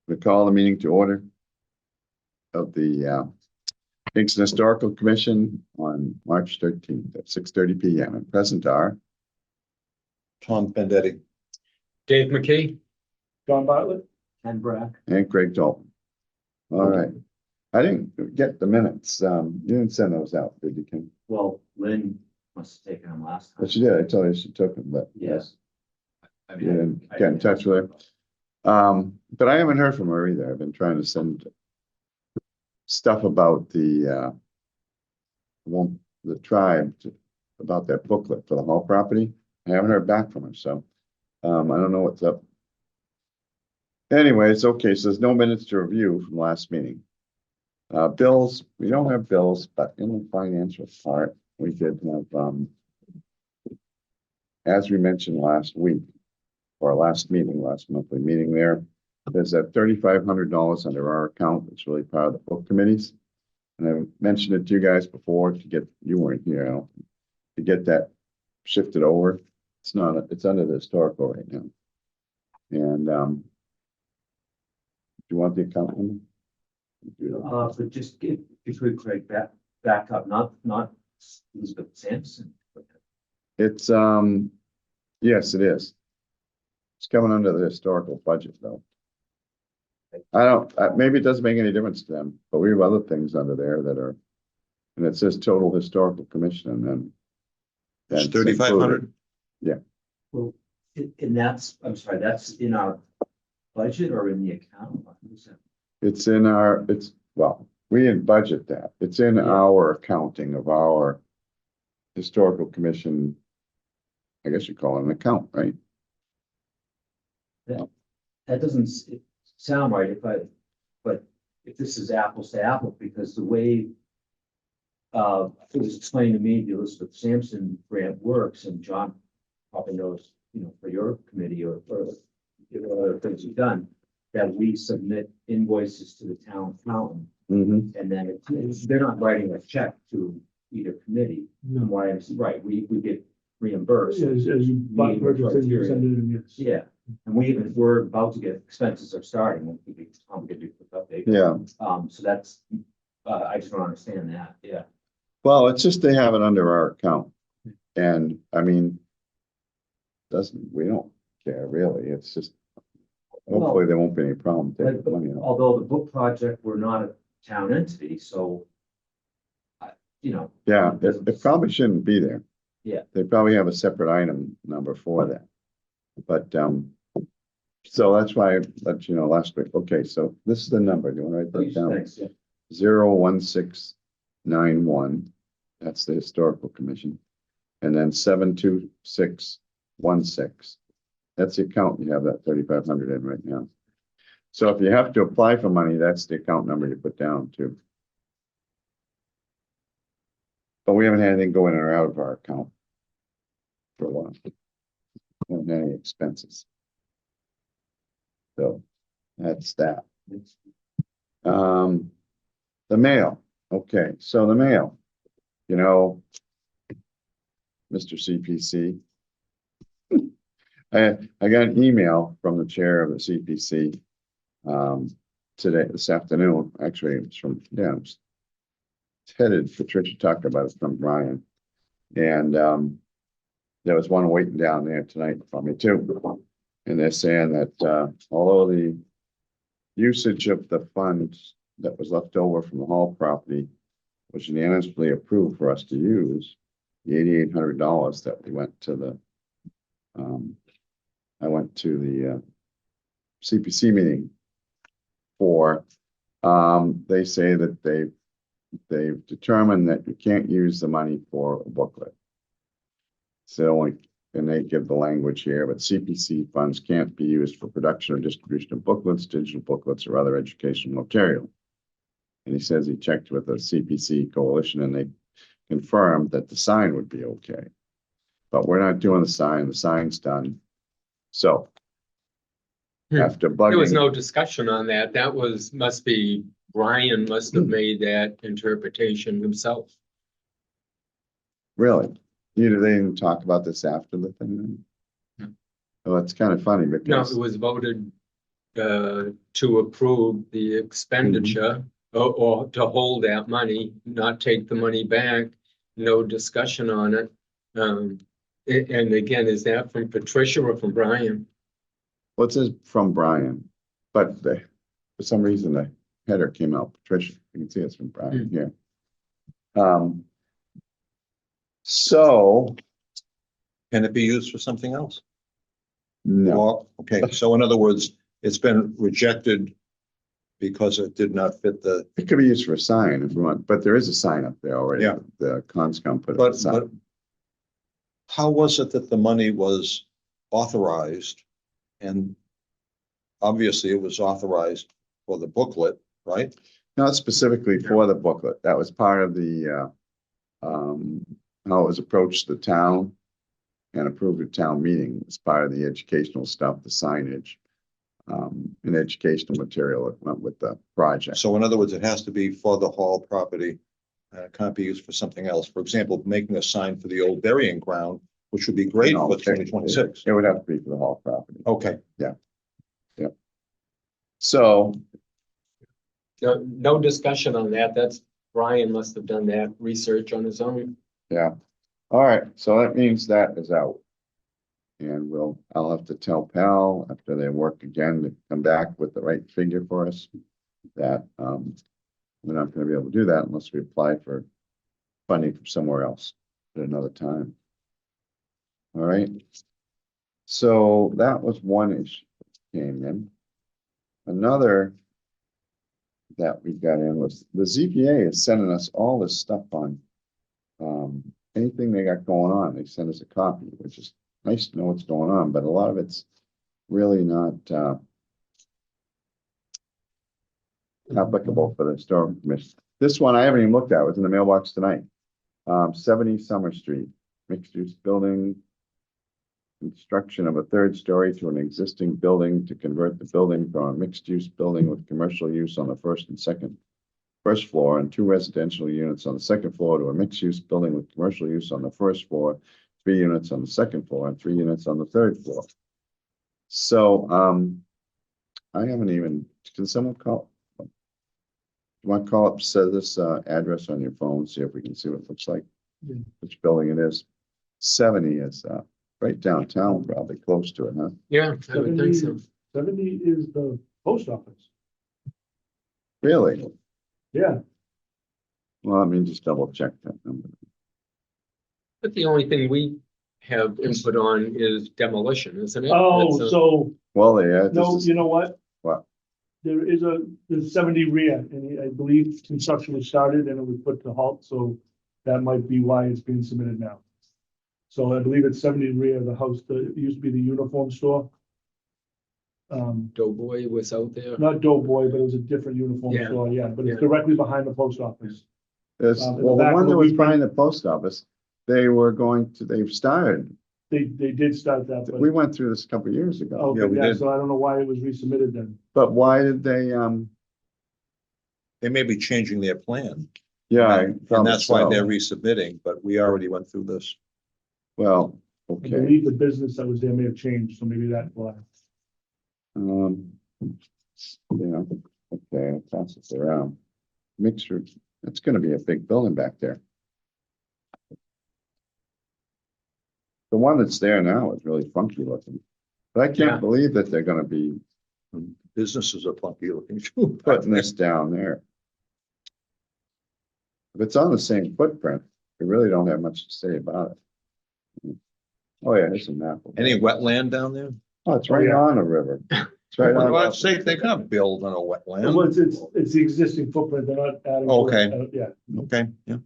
We call the meeting to order of the Kingston Historical Commission on March 13th at 6:30 p.m. And present are Tom Pendetti. Dave McKee. John Bartlett. And Brad. and Craig Dalton. All right. I didn't get the minutes. You didn't send those out, did you, Ken? Well, Lynn must have taken them last time. But she did. I told you she took them, but Yes. I you mean, didn't I get in touch with her. But I haven't heard from her either. I've been trying to send stuff about the tribe about that booklet for the Hall property. I haven't heard back from her, so I don't know what's up. Anyways, okay, so there's no minutes to review from last meeting. Bills, we don't have bills, but in the financial part, we did have, as we mentioned last week, or last monthly meeting there's that $3,500 under our account. It's really part of the book committees. And I mentioned it to you guys before you weren't here, I don't think, to get that shifted over. It's under the historical right now. And, do you want the account number? but just if you could, Craig, back up, not Elizabeth Sampson. It's, yes, it is. It's coming under the historical budget though. Maybe it doesn't make any difference to them, but we have other things under there that are, and it says total historical commission and then. It's that's 3,500. included. Well, and that's, I'm sorry, that's in our budget or in the account? What is that? It's in we didn't budget that. It's in our accounting of our historical commission. I guess you call it an account, right? That doesn't sound right but if this is apples to apples, because the way it was explained to me, the Elizabeth Sampson grant works, and John probably knows, for your committee or other things you've done, that we submit invoices to the town accountant, and then they're not writing a check to either committee. Right, we get reimbursed. As you buy purchase, you send it in, yes. Yeah, and we're about to get, expenses are starting, we'll give you a quick update. Yeah. So that's, I just don't understand that, yeah. Well, it's just they have it under our account. And I mean, we don't care really. It's just, hopefully there won't be any problem taking the money out. Although the book project, we're not a town entity, so. Yeah, it probably shouldn't be there. Yeah. They probably have a separate item number for that. But, so that's why I let you know last week. Okay, so this is the number. Do you want to write that down? Thanks, yeah. 01691. That's the historical commission. And then 72616. That's the account you have that 3,500 in right now. So if you have to apply for money, that's the account number you put down too. But we haven't had anything go in or out of our account for a while. We haven't had any expenses. So that's that. The mail. Okay, so the mail, Mr. CPC. I got an email from the chair of the CPC this afternoon. Actually, it's from, it's headed, Patricia talked about it from Brian. And there was one waiting down there tonight for me too. And they're saying that although the usage of the funds that was left over from the Hall property was unanimously approved for us to use, the $8,800 that we went to the I went to the CPC meeting for. They say that they've determined that you can't use the money for a booklet. So and they give the language here, but CPC funds can't be used for production or distribution of booklets, digital booklets, or other educational material. And he says he checked with the CPC coalition and they confirmed that the sign would be okay. But we're not doing the sign. The sign's done. So after bugging, There was no discussion on that. Brian must have made that interpretation himself. really, they didn't talk about this after the thing. No. Well, it's kind of funny No, because it was voted to approve the expenditure or to hold that money, not take the money back, no discussion on it. And again, is that from Patricia or from Brian? What's this from Brian? But for some reason, the header came out Patricia. You can see it's from Brian here. So, Can it be used for something else? no, Well, okay, so in other words, it's been rejected because it did not fit the, it could be used for a sign if you want, but there is a sign up there already. Yeah. The conscom put up a but sign. how was it that the money was authorized? And obviously it was authorized for the booklet, right? Not specifically for the booklet. That was part of the, how it was approached the town and approved at town meeting as part of the educational stuff, the signage, and educational material that went with the project. So in other words, it has to be for the hall property. It can't be used for something else. For example, making a sign for the old burying ground, which would be great No, for 2026. It would have to be for the hall property. Okay, So, No discussion on that. That's, Brian must have done that research on his own. yeah. All right, so that means that is out. And I'll have to tell Pal after they work again to come back with the right figure for us. That, we're not gonna be able to do that unless we apply for funding from somewhere else at another time. All right. So that was one issue that came in. Another that we got in was the ZBA is sending us all this stuff on anything they got going on. They send us a copy, which is nice to know what's going on, but a lot of it's really not applicable for the historical commission. This one I haven't even looked at. It was in the mailbox tonight. 70 Summer Street, mixed use building. Construction of a third story to an existing building to convert the building from a mixed use building with commercial use on the first floor and 2 residential units on the second floor to a mixed use building with commercial use on the first floor, 3 units on the second floor and 3 units on the third floor. So, I haven't even, can someone call? You want to call up, set this address on your phone, see if we can see what it looks like, Yeah. which building it is. 70 is right downtown, probably close to it, huh? Yeah, I would think so. 70 is the post office. Really? Yeah, Well, let me just double check that number. But the only thing we have input on is demolition, isn't it? oh, That's a- so, Well, yeah, this no, is, you know what? what? There's 70 rear, and I believe construction was started and it was put to halt, so that might be why it's being submitted now. So I believe it's 70 rear of the house, it used to be the uniform store. Doughboy was out there. Not Doughboy, but it was a different uniform Yeah. store, yeah, but Yeah. it's directly behind the post office. There's, in the well, the back one of that the was reprint- behind the post office, they've started. They did start that, but, We went through this a couple of years ago. okay, we yeah, did. so I don't know why it was resubmitted then. But why did they, they may be changing their plan. yeah. I And probably that's why so. they're resubmitting, but we already went through this. Well, I okay. believe the business that was there may have changed, so maybe that's why. Yeah, okay, I'll pass this around. Mixture, it's gonna be a big building back there. The one that's there now is really funky looking. But I Yeah. can't believe that they're gonna be Businesses are funky looking too. putting this down there. If it's on the same footprint, we really don't have much to say about it. Oh, yeah, there's a map. Any wetland down there? Oh, it's right yeah. on the river. It's right For on. God's sake, they can't build on a Well, wetland. it's the existing footprint, they're not adding. to it. Okay. Yeah, Okay, yeah.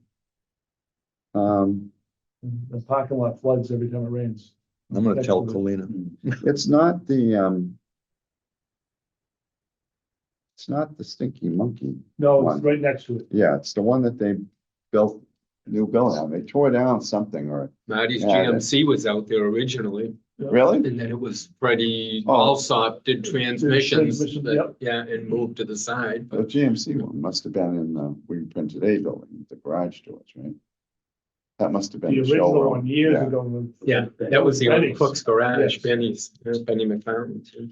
the parking lot floods every time it rains. I'm gonna tell Colina. It's not it's not the Stinky Monkey. No, One. it's right next to it. Yeah, it's the one that they built, new building on. They tore down something or, Marty's Yeah, GMC was out there originally, really? and then it was Freddie Oh. Alsop did transmissions, Transmission, but, yep. yeah, and moved to the side. The But GMC one must have been in the We Print Today building, the garage doors, right? That must have been The the original showroom. one years Yeah. ago. was- yeah, that was the old Benny's. Cook's Garage, Yes. Benny McFarland's. Yeah.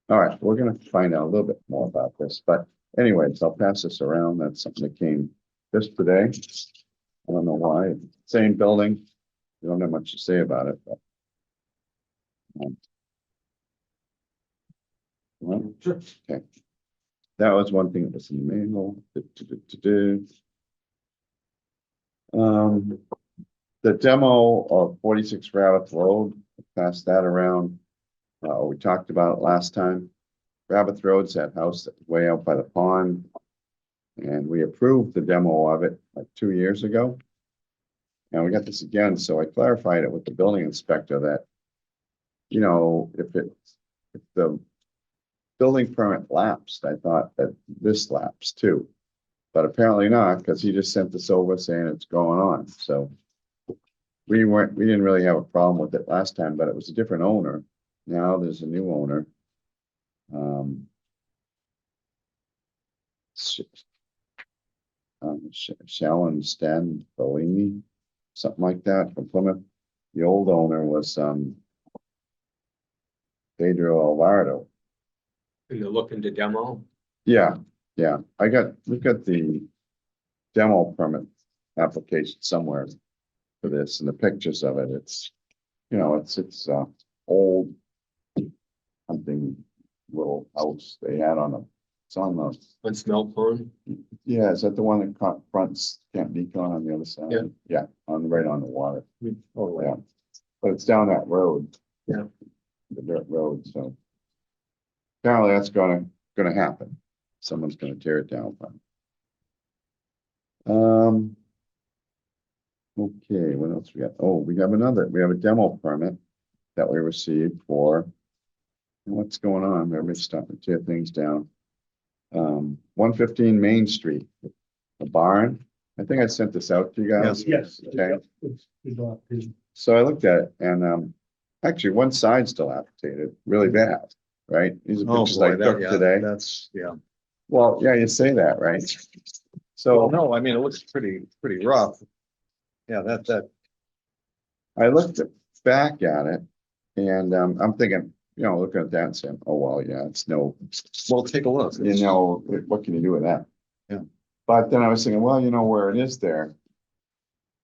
All right, we're gonna find out a little bit more about this, but anyways, I'll pass this around. That's something that came just today. I don't know why, same building. We don't have much to say about it, but. Well, Sure. okay. That was one thing that was in the manual. The demo of 46 Rabbit Road, passed that around. We talked about it last time. Rabbit Road's that house that's way out by the pond. And we approved the demo of it like 2 years ago. And we got this again, so I clarified it with the building inspector that, you know, if the building permit lapsed, I thought that this lapsed too. But apparently not, because he just sent this over saying it's going on, so. We didn't really have a problem with it last time, but it was a different owner. Now there's a new owner. Shallon Stan Bellini, something like that from Plymouth. The old owner was, Pedro Alvarado. And they're looking to demo. Yeah, we've got the demo permit application somewhere for this and the pictures of it. It's, you know, it's old something little house they had on a, it's on the, On Smell Pond. yeah, is that the one that fronts Camp Beacon on the other side? Yeah. Yeah, right on the water. Oh, Yeah, but it's down that road. Yeah. The dirt road, so. Apparently that's gonna happen. Someone's gonna tear it down. Okay, what else we got? Oh, we have a demo permit that we received for. What's going on? Everybody's starting to tear things down. 115 Main Street, the barn. I think I sent this out to you guys. Yes. Okay. It's dilapidated. So I looked at it and, actually one side's dilapidated, really bad, right? These are Oh, pictures I boy, took yeah, today. that's, yeah. Well, yeah, you say that, right? Well, So no, I mean, it looks pretty rough. Yeah, that, I looked back at it and, I'm thinking, you know, looking at that and saying, oh, well, yeah, it's no, well, take a look. you know, what can you do with that? Yeah. But then I was thinking, well, you know, where it is there.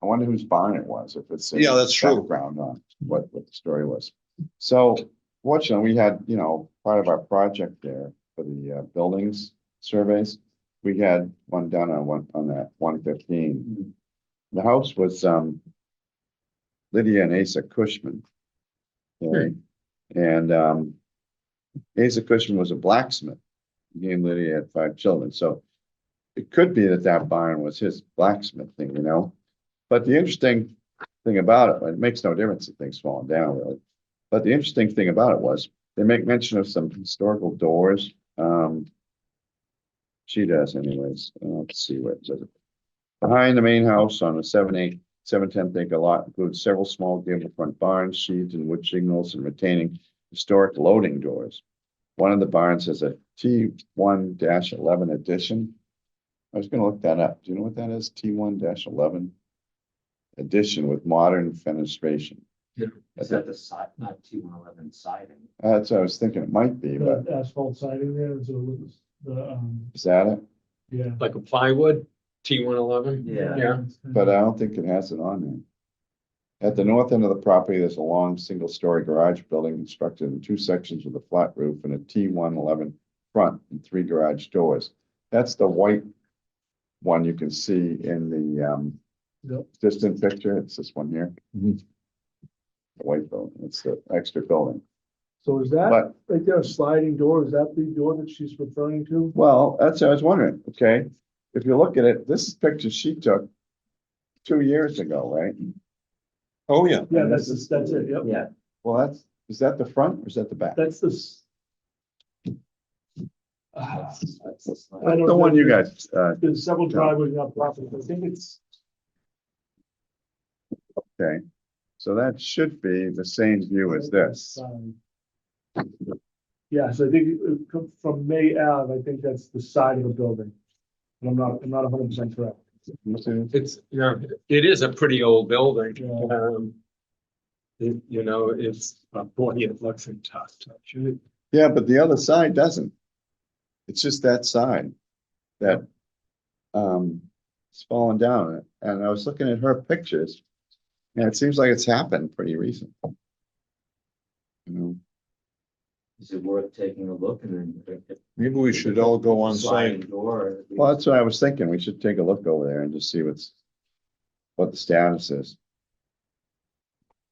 I wonder whose barn it was, if it's. Yeah, that's true. Background on what the story was. So fortunately, we had, you know, part of our project there for the buildings surveys. We had one done on that 115. The house was Lydia and Asa Cushman. Okay. And Asa Cushman was a blacksmith. He and Lydia had 5 children, so it could be that barn was his blacksmith thing, you know. But the interesting thing about it makes no difference if things falling down, really. But the interesting thing about it was they make mention of some historical doors. She does anyways. Let's see what it says. Behind the main house on a 7/10 acre lot includes several small gable front barns, sheathed in wood shingles and retaining historic loading doors. One of the barns has a T1-11 addition. I was gonna look that up. Do you know what that is? T1-11 addition with modern fenestration. Is that the side, not T111 siding? That's what I was thinking it might be, but The asphalt siding there, so the, is that it? yeah. Like a plywood, T111. Yeah. Yeah. But I don't think it has it on there. At the north end of the property, there's a long single-story garage building constructed in 2 sections with a flat roof and a T111 front and 3 garage doors. That's the white one you can see in the Yep. distant picture. It's this one here. Mhm. The white building. It's the extra building. So is that But, right there, a sliding door? Is that the door that she's referring to? well, that's what I was wondering, okay? If you look at it, this picture she took 2 years ago, right? Oh, yeah. Yeah, that's it, yep. Yeah, Well, is that the front or is that the back? That's this. that's the slide. I don't The one know. you guys, There's several driveways on property. I think it's, okay, so that should be the same view as this. Yeah, so I think from May Ave, I think that's the side of the building. And I'm not 100% correct. It's, you know, it is a pretty old building. Yeah. You know, it's, boy, it looks in tough touch. Yeah, but the other side doesn't. It's just that side that it's fallen down. And I was looking at her pictures, and it seems like it's happened pretty recent. You know, Is it worth taking a look and then? Maybe we should all go on Sliding site. door. well, that's what I was thinking. We should take a look over there and just see what the status is.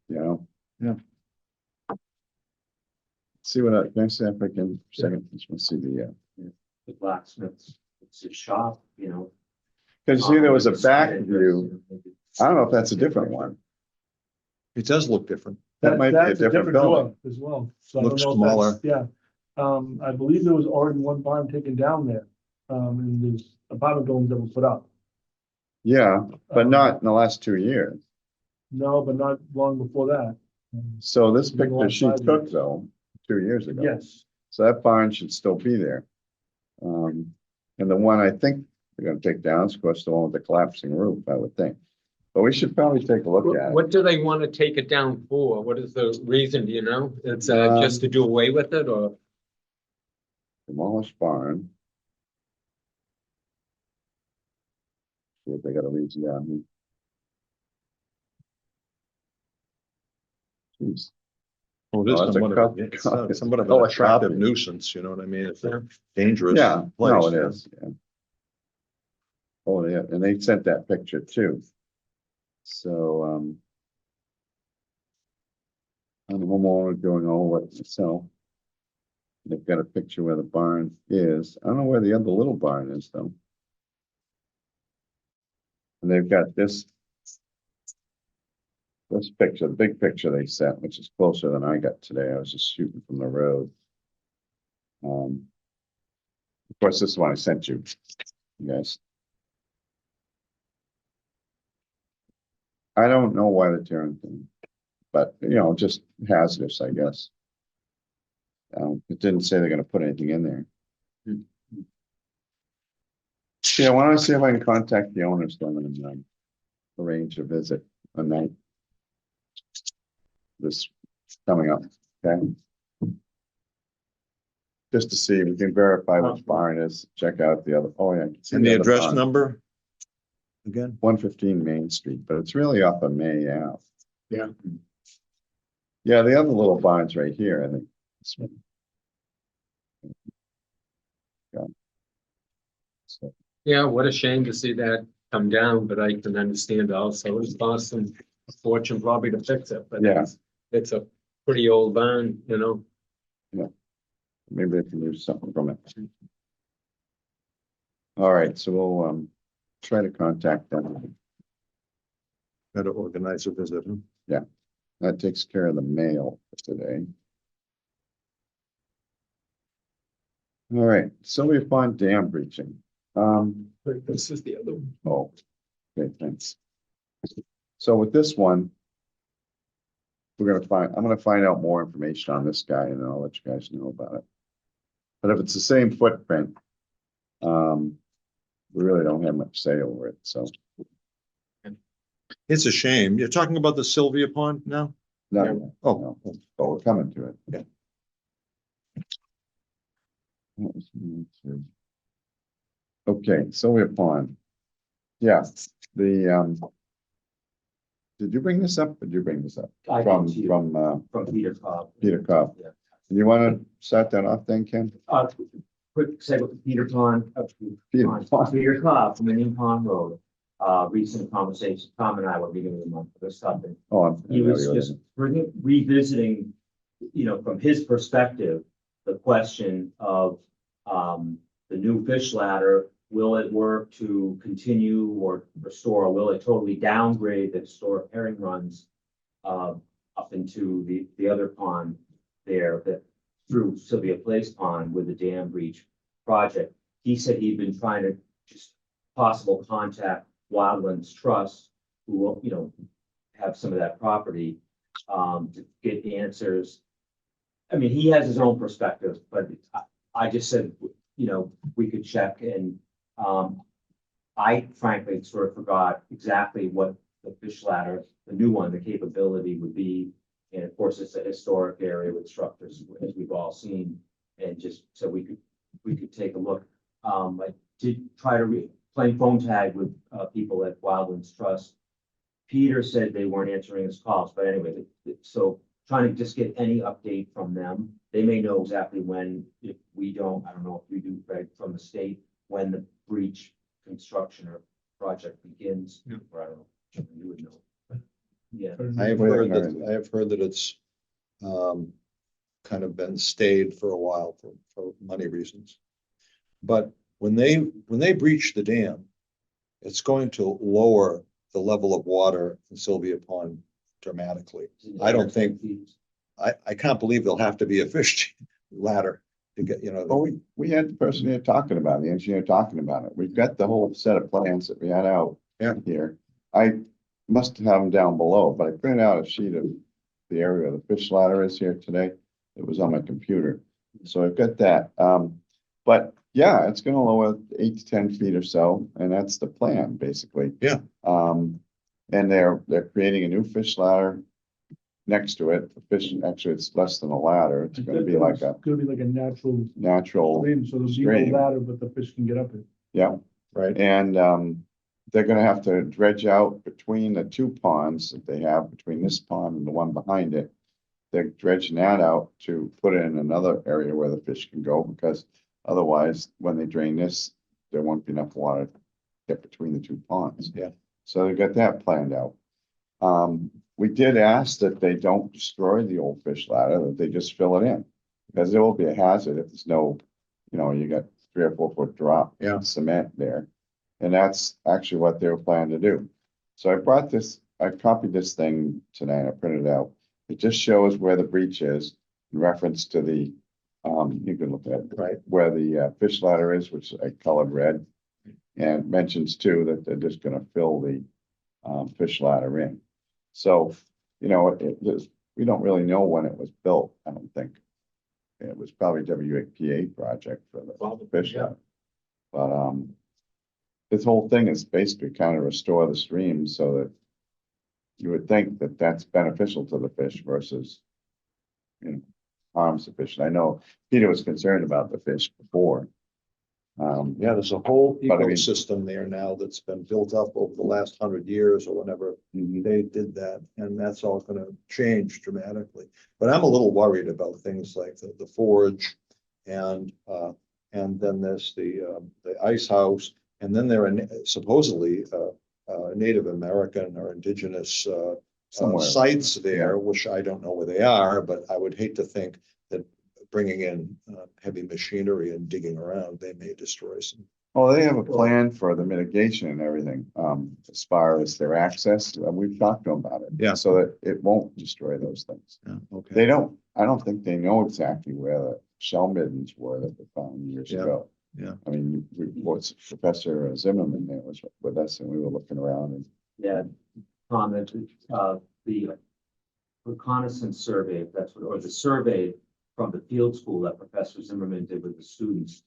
You know? Yeah. See what can I see if I can, second, just want to see The blacksmith's, it's a shop, you know. because you see there was a back Side view. address, maybe. I don't know if that's a different one. It does look different. That might be a That's different building. door as well. So I don't Looks know if smaller. that's- Yeah, I believe there was already one barn taken down there, and there's apartment buildings that were put up. Yeah, but Um, not in the last 2 years. No, but not long before that. So this in the picture last she 5 took years. though, 2 years ago. Yes, So that barn should still be there. And the one I think they're gonna take down is, of course, the one with the collapsing roof, I would think. But we should probably take a look at it. What do they want to take it down for? What is the reason, do you know? It's just to do away with it or? Demolished barn. See if they got a reason down here. Jeez. Well, it Oh, is that's a somewhat of, cut- it's cut. somewhat of Oh, an a attractive copy. nuisance, you know what I mean? It's a dangerous Yeah, place. no, it yeah. is, yeah. Oh, yeah, and they sent that picture too. So, I'm the homeowner going over it myself. They've got a picture where the barn is. I don't know where the other little barn is though. And they've got this picture, the big picture they sent, which is closer than I got today. I was just shooting from the road. Of course, this is one I sent you, guys. I don't know why they're tearing things, but you know, just hazardous, I guess. It didn't say they're gonna put anything in there. Yeah, why don't I see if I can contact the owners then and arrange a visit a night. This coming up, okay? Just to see, we can verify which barn is, check out the other, oh yeah. I can see And the other address barn. number? Again? 115 Main Street, but it's really off of May Ave. Yeah. Yeah, the other little barn's right here, I think. This one. Yeah. So, Yeah, what a shame to see that come down, but I can understand also it's cost them a fortune probably to fix it, but Yeah. it's a pretty old barn, you know. maybe they can use something from it. All right, so we'll try to contact them. Better organize a visit, huh? That takes care of the mail for today. All right, Sylvia Pond Dam breaching. This is the other one. Oh, okay, thanks. So with this one, I'm gonna find out more information on this guy and then I'll let you guys know about it. But if it's the same footprint, we really don't have much say over it, so. It's a shame. You're talking about the Sylvia Pond now? No, Oh, no, but we're coming to it. Yeah. Okay, Sylvia Pond. Yeah, did you bring this up? Or did you bring this up? I From, did too. from, From Peter Cobb. Peter Cobb. Yeah. You wanna start that off then, Ken? Quick segue to Peter Pond. Peter Pond. Peter Cobb from Indian Pond Road. Recent conversation, Tom and I were meeting with him on this topic. Oh, He was just revisiting, you know, from his perspective, the question of the new fish ladder. Will it work to continue or restore, or will it totally downgrade the historic herring runs up into the other pond there that through Sylvia Place Pond with the dam breach project? He said he'd been trying to just possible contact Wildlands Trust, who will, you know, have some of that property, to get answers. I mean, he has his own perspective, but I just said, you know, we could check and, I frankly sort of forgot exactly what the fish ladder, the new one, the capability would be. And of course, it's a historic area with structures, as we've all seen. and just so we could take a look. I did try to playing phone tag with people at Wildlands Trust. Peter said they weren't answering his calls, but anyway, so trying to just get any update from them. They may know exactly when, if we don't, I don't know if you do, Greg, from the state, when the breach construction or project begins, Yeah. or I don't know, you would know. But, yeah, I have We heard haven't that, I have heard that it's kind of been stayed for a while for money reasons. But when they breach the dam, it's going to lower the level of water in Sylvia Pond dramatically. I don't think, I can't believe there'll have to be a fish ladder to get, you know. Oh, we had the person here talking about it, the engineer talking about it. We've got the whole set of plans that we had out here. I must have them down below, but I printed out a sheet of the area the fish ladder is here today. It was on my computer. So I've got that. But yeah, it's gonna lower 8 to 10 feet or so, and that's the plan, basically. Yeah. And they're creating a new fish ladder next to it. The fish, actually, it's less than a ladder. It's gonna be like a It's gonna be like a natural natural, stream, so there'll be stream. no ladder, but the fish can get up it. yeah. Right. And they're gonna have to dredge out between the two ponds that they have, between this pond and the one behind it. They're dredging that out to put it in another area where the fish can go, because otherwise, when they drain this, there won't be enough water to get between the two ponds. Yeah. So they got that planned out. We did ask that they don't destroy the old fish ladder, that they just fill it in. Because there will be a hazard if there's no, you know, you got 3 or 4 foot drop. Yeah. Cement there. And that's actually what they were planning to do. So I copied this thing tonight, I printed it out. It just shows where the breach is in reference to the, you can look at it, Right. where the fish ladder is, which I colored red. And mentions too that they're just gonna fill the fish ladder in. So, you know, we don't really know when it was built, I don't think. It was probably WPA project for the fish yeah. ladder. But this whole thing is basically kind of restore the stream so that you would think that that's beneficial to the fish versus, you know, harms the fish. And I know Peter was concerned about the fish before. Yeah, there's a whole But I mean- ecosystem there now that's been built up over the last 100 years or whenever Mhm. they did that, and that's all gonna change dramatically. But I'm a little worried about things like the forge and then there's the ice house, and then there are supposedly Native American or indigenous Somewhere. sites there, which I don't know where they are, but I would hate to think that bringing in heavy machinery and digging around, they may destroy some. Well, they have a plan for the mitigation and everything, as far as their access, we've talked to them about it. Yeah. So that it won't destroy those things. Yeah, okay. I don't think they know exactly where the shell middens were that were found years Yeah. ago. Yeah. I mean, Professor Zimmerman there was with us and we were looking around and, yeah, commented, the reconnaissance survey, if that's what, or the survey from the field school that Professor Zimmerman did with the students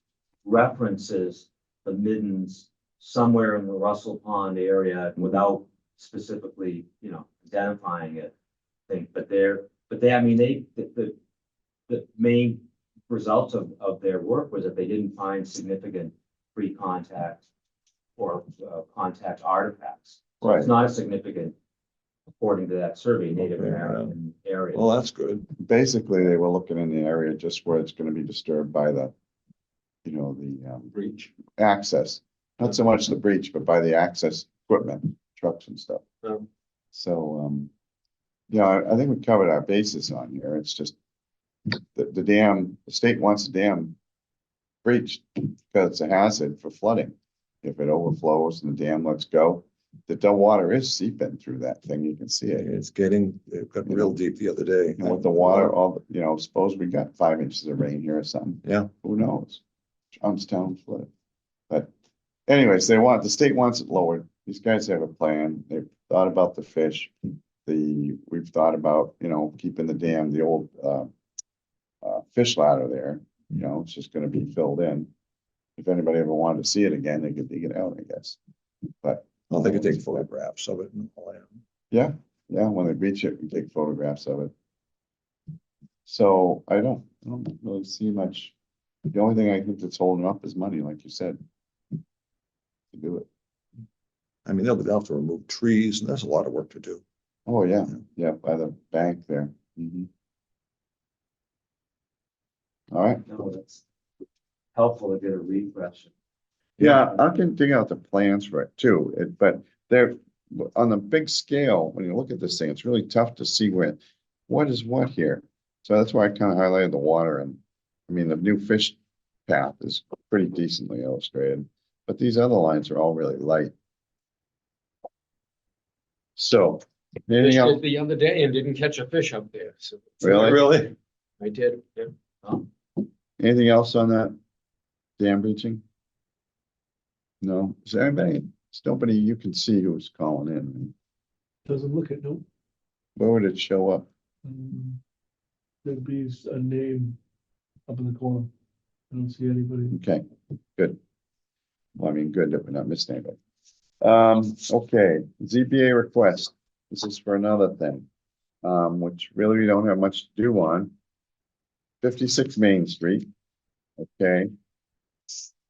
references the middens somewhere in the Russell Pond area without specifically, you know, identifying it. But I mean, the main results of their work was that they didn't find significant pre-contact or contact artifacts. So it's Right. not a significant, according to that survey, Native Okay, American area. Well, that's good. basically they were looking in the area just where it's gonna be disturbed by the, you know, the, Breach. access. Not so much the breach, but by the access equipment, trucks and stuff. Um, So, yeah, I think we covered our bases on here. It's just the dam, the state wants the dam breached because it's a hazard for flooding. If it overflows and the dam lets go, the water is seeping through that thing. You can see it. It got real deep the other day. And with the water, you know, suppose we got 5 inches of rain here or something. Yeah. Who knows? Johnstown flood. But anyways, the state wants it lowered. These guys have a plan. They've thought about the fish. We've thought about, you know, keeping the dam, the old fish ladder there. You know, it's just gonna be filled in. If anybody ever wanted to see it again, they could dig it out, I guess. But Well, they could take photographs of it and all that. yeah, when they reach it, we take photographs of it. So I don't really see much The only thing I think that's holding up is money, like you said. To do it. I mean, they'll have to remove trees, and there's a lot of work to do. Oh, yeah, yeah, by the bank there. Mhm. All right, No, that's helpful to get a refresh. yeah, I can dig out the plans for it too, but they're, on the big scale, when you look at this thing, it's really tough to see what is what here. So that's why I kind of highlighted the water, and, I mean, the new fish path is pretty decently illustrated, but these other lines are all really light. So, anything Fished else? it the other day and didn't catch a fish up there, so. Really? Really? I did, yeah. Anything else on that dam breaching? No, is there anybody, there's nobody you can see who's calling in? Doesn't look it, no. Where would it show up? There'd be a name up in the corner. I don't see anybody. Okay, good. Well, I mean, good that we're not missing anybody. Okay, ZBA request. This is for another thing, which really we don't have much to do on. 56 Main Street. Okay.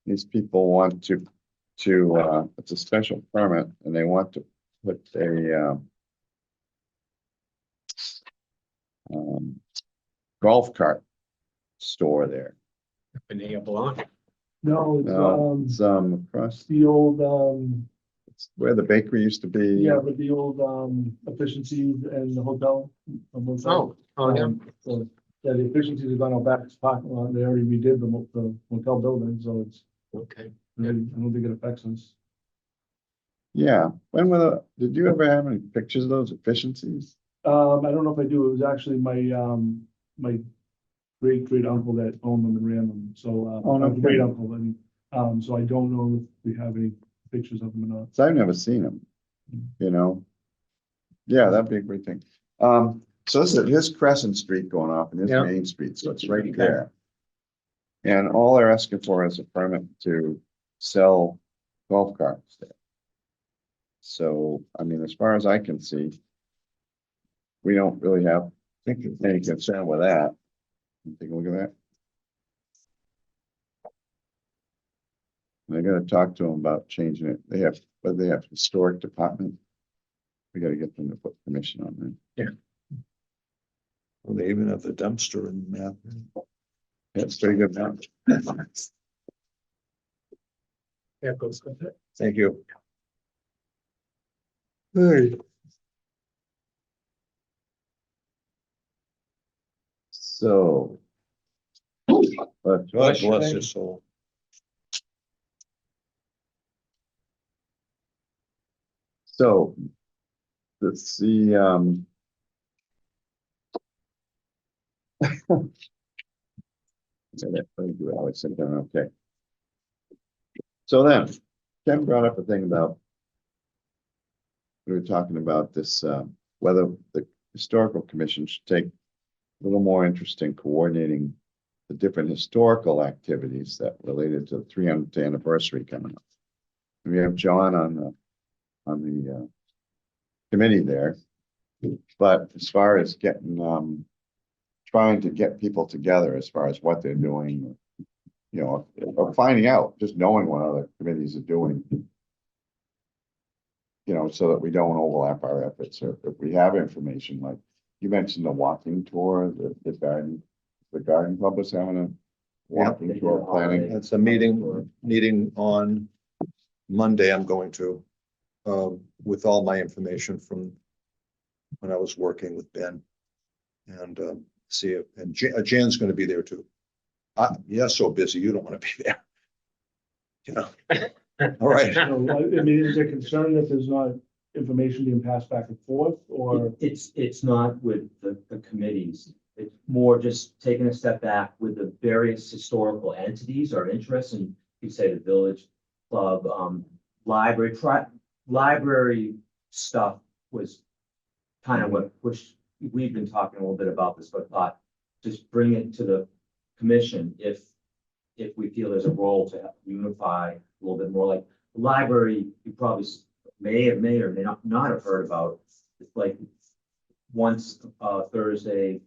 These people want to, it's a special permit and they want to put a, golf cart store there. Banana block. No, No, it's, it's, across, the old, it's where the bakery used to be. yeah, but the old, efficiencies and the hotel. Oh, yeah. So, yeah, the efficiencies have gone out back to parking lot. They already redid the hotel building, so it's, Okay. I don't think it affects us. Yeah, when were did you ever have any pictures of those efficiencies? I don't know if I do. It was actually my great uncle that owned them and ran them. So, Oh, no great kidding. uncle. And, so I don't know if we have any pictures of them or not. So I've never seen them, you know? Yeah, that'd be a great thing. So this is, here's Crescent Street going off and here's Yeah. Main Street, so it's right Okay. there. And all they're asking for is a permit to sell golf carts there. So, I mean, as far as I can see, we don't really have, I think, any concern with that. Take a look at that. And I gotta talk to them about changing it. They have, but they have historic department. We gotta get them to put permission on that. Well, they even have the dumpster in the map. That's pretty good now. Yeah, goes with it. Thank you. Hey. So. God bless your soul. So. Let's see, Alex said, okay. So then, Ken brought up a thing about. We were talking about this, whether the historical commission should take a little more interest in coordinating the different historical activities that related to the 300th anniversary coming up. We have John on the committee there, but as far as getting, trying to get people together as far as what they're doing, you know, or finding out, just knowing what other committees are doing. You know, so that we don't overlap our efforts, or if we have information, like you mentioned the walking tour, the garden club was having a walking they tour did planning. holiday. It's a meeting on Monday. I'm going to, with all my information from when I was working with Ben. And see if, and Jan's gonna be there too. You're so busy, you don't wanna be there. You know, all right. So, I mean, is there concern that there's not information being passed back and forth, or? It's not with the committees. It's more just taking a step back with the various historical entities or interests, and you say the village club, library stuff was kind of what pushed, we've been talking a little bit about this, but thought just bring it to the commission if we feel there's a role to unify a little bit more. Like the library, you probably may or may not have heard about. It's like once Thursday,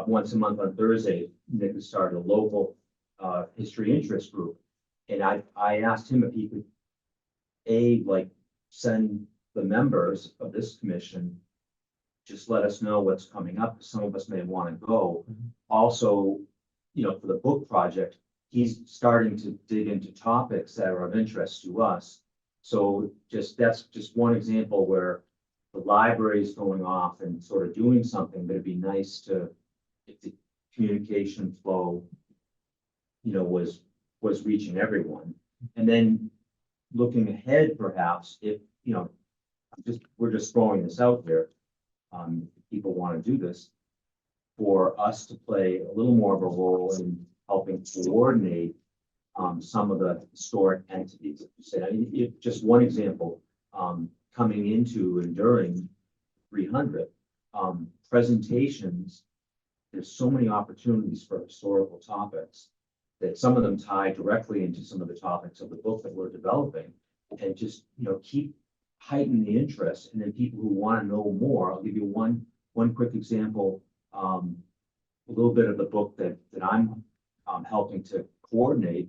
once a month on Thursday, Nick has started a local history interest group. And I asked him if he could, like, send the members of this commission, just let us know what's coming up. Some of us may want to go. Also, for the book project, he's starting to dig into topics that are of interest to us. So that's just one example where the library is going off and sort of doing something, but it'd be nice if the communication flow, was reaching everyone. And then looking ahead, perhaps, if, we're just throwing this out there, if people want to do this, for us to play a little more of a role in helping coordinate some of the historic entities. Just one example, coming into and during 300 presentations, there's so many opportunities for historical topics that some of them tie directly into some of the topics of the book that we're developing, and just keep heighten the interest. And then people who want to know more, I'll give you one quick example. A little bit of the book that I'm helping to coordinate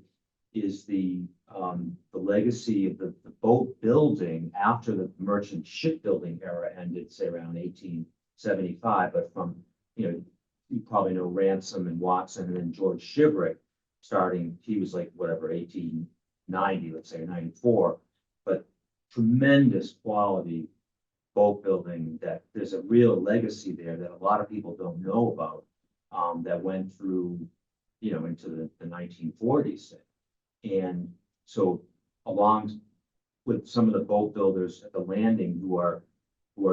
is the legacy of the boat building after the merchant shipbuilding era ended, say around 1875. But from, you probably know Ransom and Watson, and then George Shiverick starting, he was like whatever, 1890, let's say 94, but tremendous quality boat building, that there's a real legacy there that a lot of people don't know about, that went through, into the 1940s. And so along with some of the boat builders at the landing who are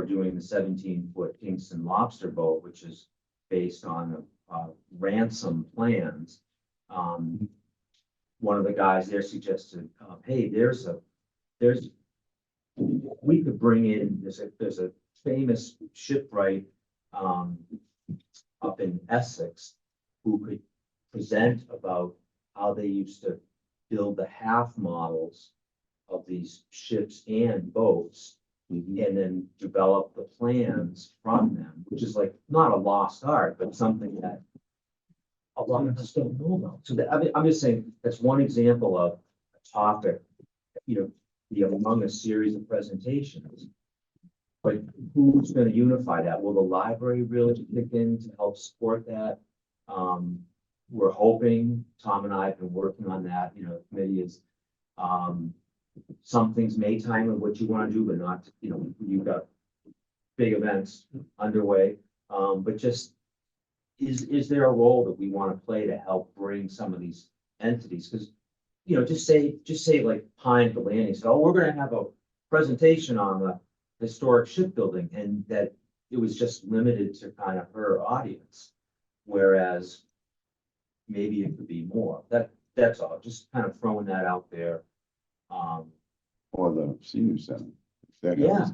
doing the 17-foot Kingston lobster boat, which is based on Ransom plans. One of the guys there suggested, hey, we could bring in, there's a famous shipwright up in Essex who could present about how they used to build the half models of these ships and boats, and then develop the plans from them, which is like not a lost art, but something that a lot of us don't know about. So I'm just saying that's one example of a topic, be among a series of presentations. But who's going to unify that? Will the library really kick in to help support that? We're hoping, Tom and I have been working on that. The committee is, some things may time of what you want to do, but not, you've got big events underway. But just, is there a role that we want to play to help bring some of these entities? Because, just say like Pine at the Landing said, oh, we're going to have a presentation on the historic shipbuilding, and that it was just limited to kind of her audience, whereas maybe it could be more. That's all. Just kind of throwing that out there. Or the senior center. Yeah,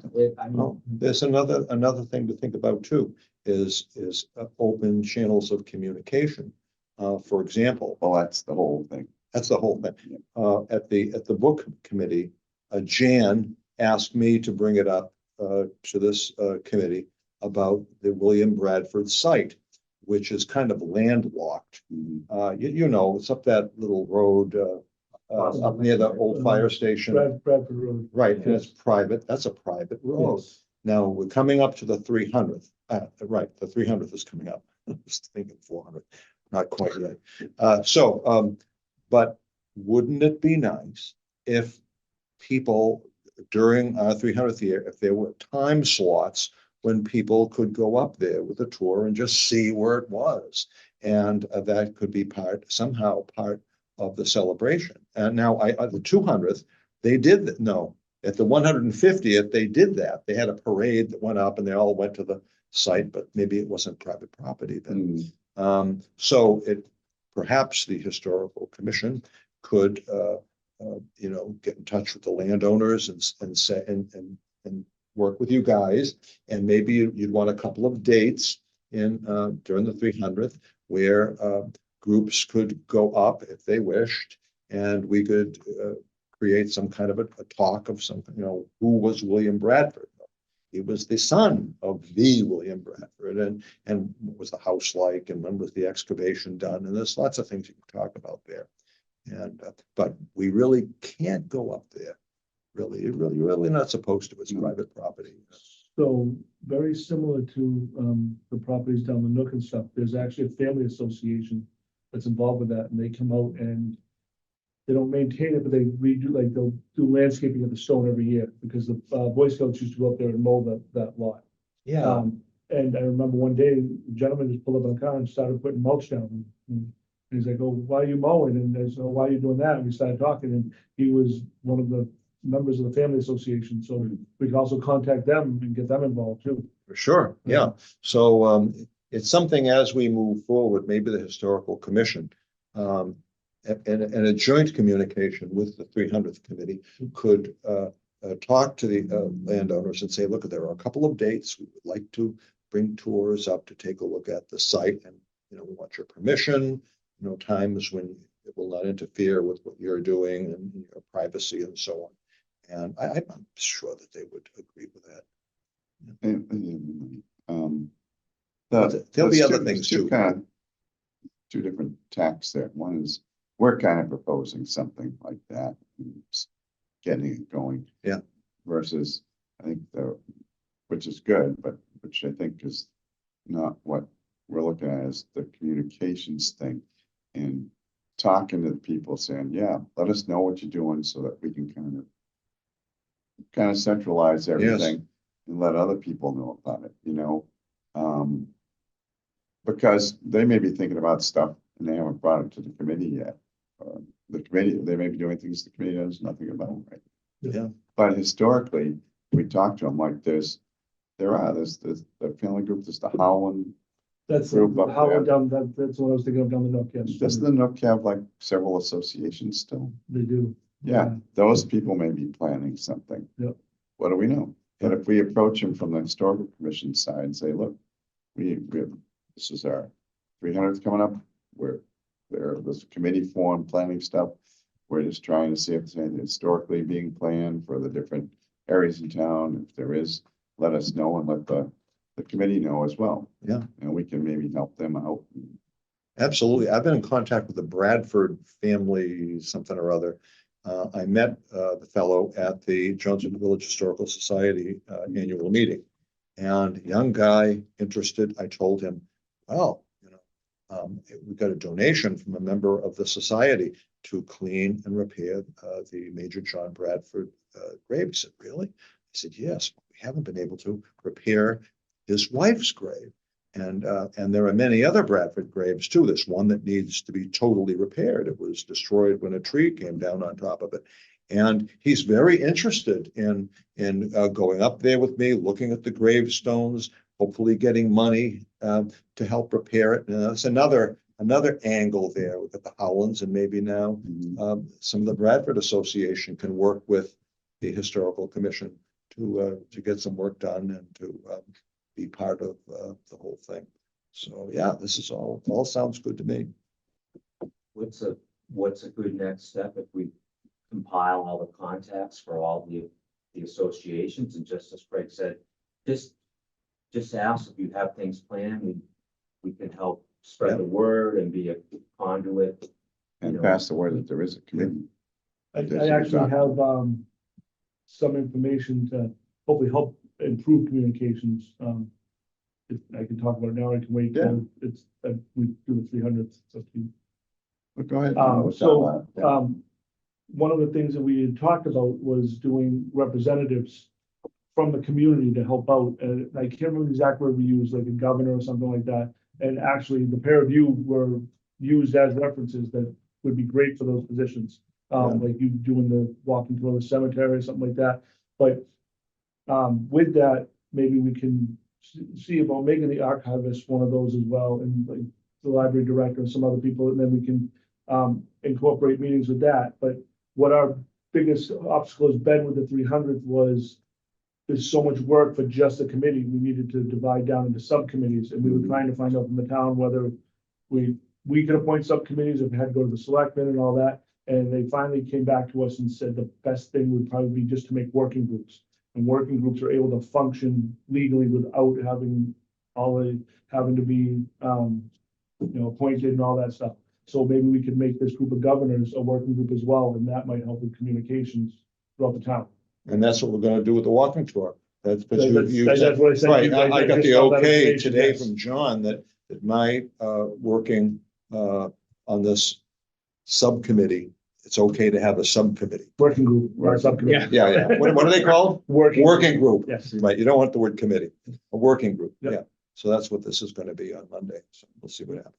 Well, there's another thing to think about too, is open channels of communication. For example, Well, that's the whole thing. that's the whole thing. At the book committee, Jan asked me to bring it up to this committee about the William Bradford site, which is kind of landlocked. It's up that little road up near the old fire station. Bradford Road. Right, and it's private. That's a private road. Yes. Now we're coming up to the 300th. Right, the 300th is coming up. I was thinking 400, not quite yet. But wouldn't it be nice if people during our 300th year, if there were time slots when people could go up there with a tour and just see where it was, and that could be somehow part of the celebration. And now the 200th, they did that. No, at the 150th, they did that. They had a parade that went up and they all went to the site, but maybe it wasn't private property then. So perhaps the historical commission could, get in touch with the landowners and say, and work with you guys. And maybe you'd want a couple of dates during the 300th where groups could go up if they wished, and we could create some kind of a talk of something, who was William Bradford? he was the son of the William Bradford, and what was the house like, and when was the excavation done, and there's lots of things you can talk about there. And, but we really can't go up there. Really not supposed to. It's private property. So very similar to the properties down the Nook and stuff, there's actually a family association that's involved with that, and they come out and they don't maintain it, but they redo, like, they'll do landscaping of the stone every year, because the Boy Scouts used to go up there and mow that lot. Yeah, And I remember one day, the gentleman just pulled up in a car and started putting mulch down. And he's like, "Oh, why are you mowing?" And I said, "Oh, why are you doing that?" And we started talking, and he was one of the members of the family association, so we can also contact them and get them involved too. for sure. Yeah. So it's something as we move forward, maybe the historical commission and a joint communication with the 300th committee could talk to the landowners and say, look, there are a couple of dates. We would like to bring tours up to take a look at the site, and we want your permission. Times when it will not interfere with what you're doing and your privacy and so on. And I'm sure that they would agree with that. There'll be other things too. Two different tacks there. One is we're kind of proposing something like that, and getting it going. Yeah. Versus, I think which is good, but which I think is not what we're looking at, is the communications thing, and talking to the people, saying, yeah, let us know what you're doing so that we can kind of centralize everything and let other people know about it, because they may be thinking about stuff and they haven't brought it to the committee yet. The committee, they may be doing things the committee knows nothing about, right? Yeah. But historically, we talk to them like there's the family group, there's the Howland. That's Group up how there. down, that's what I was thinking of down the Nook, yes. Doesn't the Nook have like several associations still? They do. Yeah, those people may be planning something. Yep. What do we know? But if we approach them from the historical commission side and say, look, this is our 300th coming up. There's a committee form planning stuff. We're just trying to see if there's anything historically being planned for the different areas in town. If there is, let us know and let the committee know as well. Yeah. And we can maybe help them out. Absolutely. I've been in contact with the Bradford family, something or other. I met the fellow at the Jonesville Village Historical Society annual meeting, and young guy interested. I told him, well, we got a donation from a member of the society to clean and repair the Major John Bradford grave. He said, really? I said, yes. We haven't been able to repair his wife's grave. And there are many other Bradford graves too. There's one that needs to be totally repaired. It was destroyed when a tree came down on top of it. And he's very interested in going up there with me, looking at the gravestones, hopefully getting money to help repair it. And that's another angle there with the Howlands, and maybe now some of the Bradford Association can work with the Historical Commission to get some work done and to be part of the whole thing. So yeah, this is all sounds good to me. What's a good next step if we compile all the contacts for all the associations, and just as Craig said, just ask if you have things planned, we can help spread the word and be a conduit. And pass the word that there is a committee. I actually have some information to hopefully help improve communications. If I can talk about it now, I can wait. Yeah. It's we do the 300th. But go ahead. One of the things that we had talked about was doing representatives from the community to help out. And I can't remember the exact word we used, like a governor or something like that. And actually, the pair of you were used as references that would be great for those positions. Like you doing the walking tour of the cemetery or something like that. But with that, maybe we can see about making the archivist one of those as well, and like the library director and some other people, and then we can incorporate meetings with that. But what our biggest obstacle has been with the 300th was there's so much work for just the committee. We needed to divide down into subcommittees, and we were trying to find out from the town whether we could appoint subcommittees, if we had to go to the selectmen and all that. And they finally came back to us and said the best thing would probably be just to make working groups. And working groups are able to function legally without having having to be, appointed and all that stuff. So maybe we could make this group of governors a working group as well, and that might help with communications throughout the town. And that's what we're gonna do with the walking tour. That's, but you, That's what I said. right, I got just the found that okay information, today yes. from John that my, working, on this subcommittee, it's okay to have a subcommittee. Working group, not subcommittee. Yeah. What are they called? Working. Working group. Yes. Right, you don't want the word committee, a working group, Yep. yeah. So that's what this is gonna be on Monday, so we'll see what happens.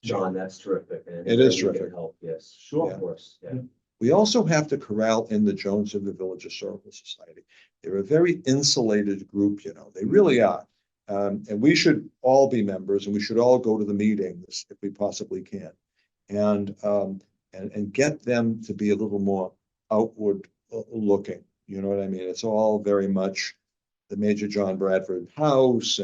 John, that's terrific. And It is we can terrific. Help, yes. Sure. Of course, yeah. Yeah. We also have to corral in the Jones River Village Historical Society. They're a very insulated group, they really are. And we should all be members and we should all go to the meetings if we possibly can. And get them to be a little more outward looking, you know what I mean? It's all very much the Major John Bradford house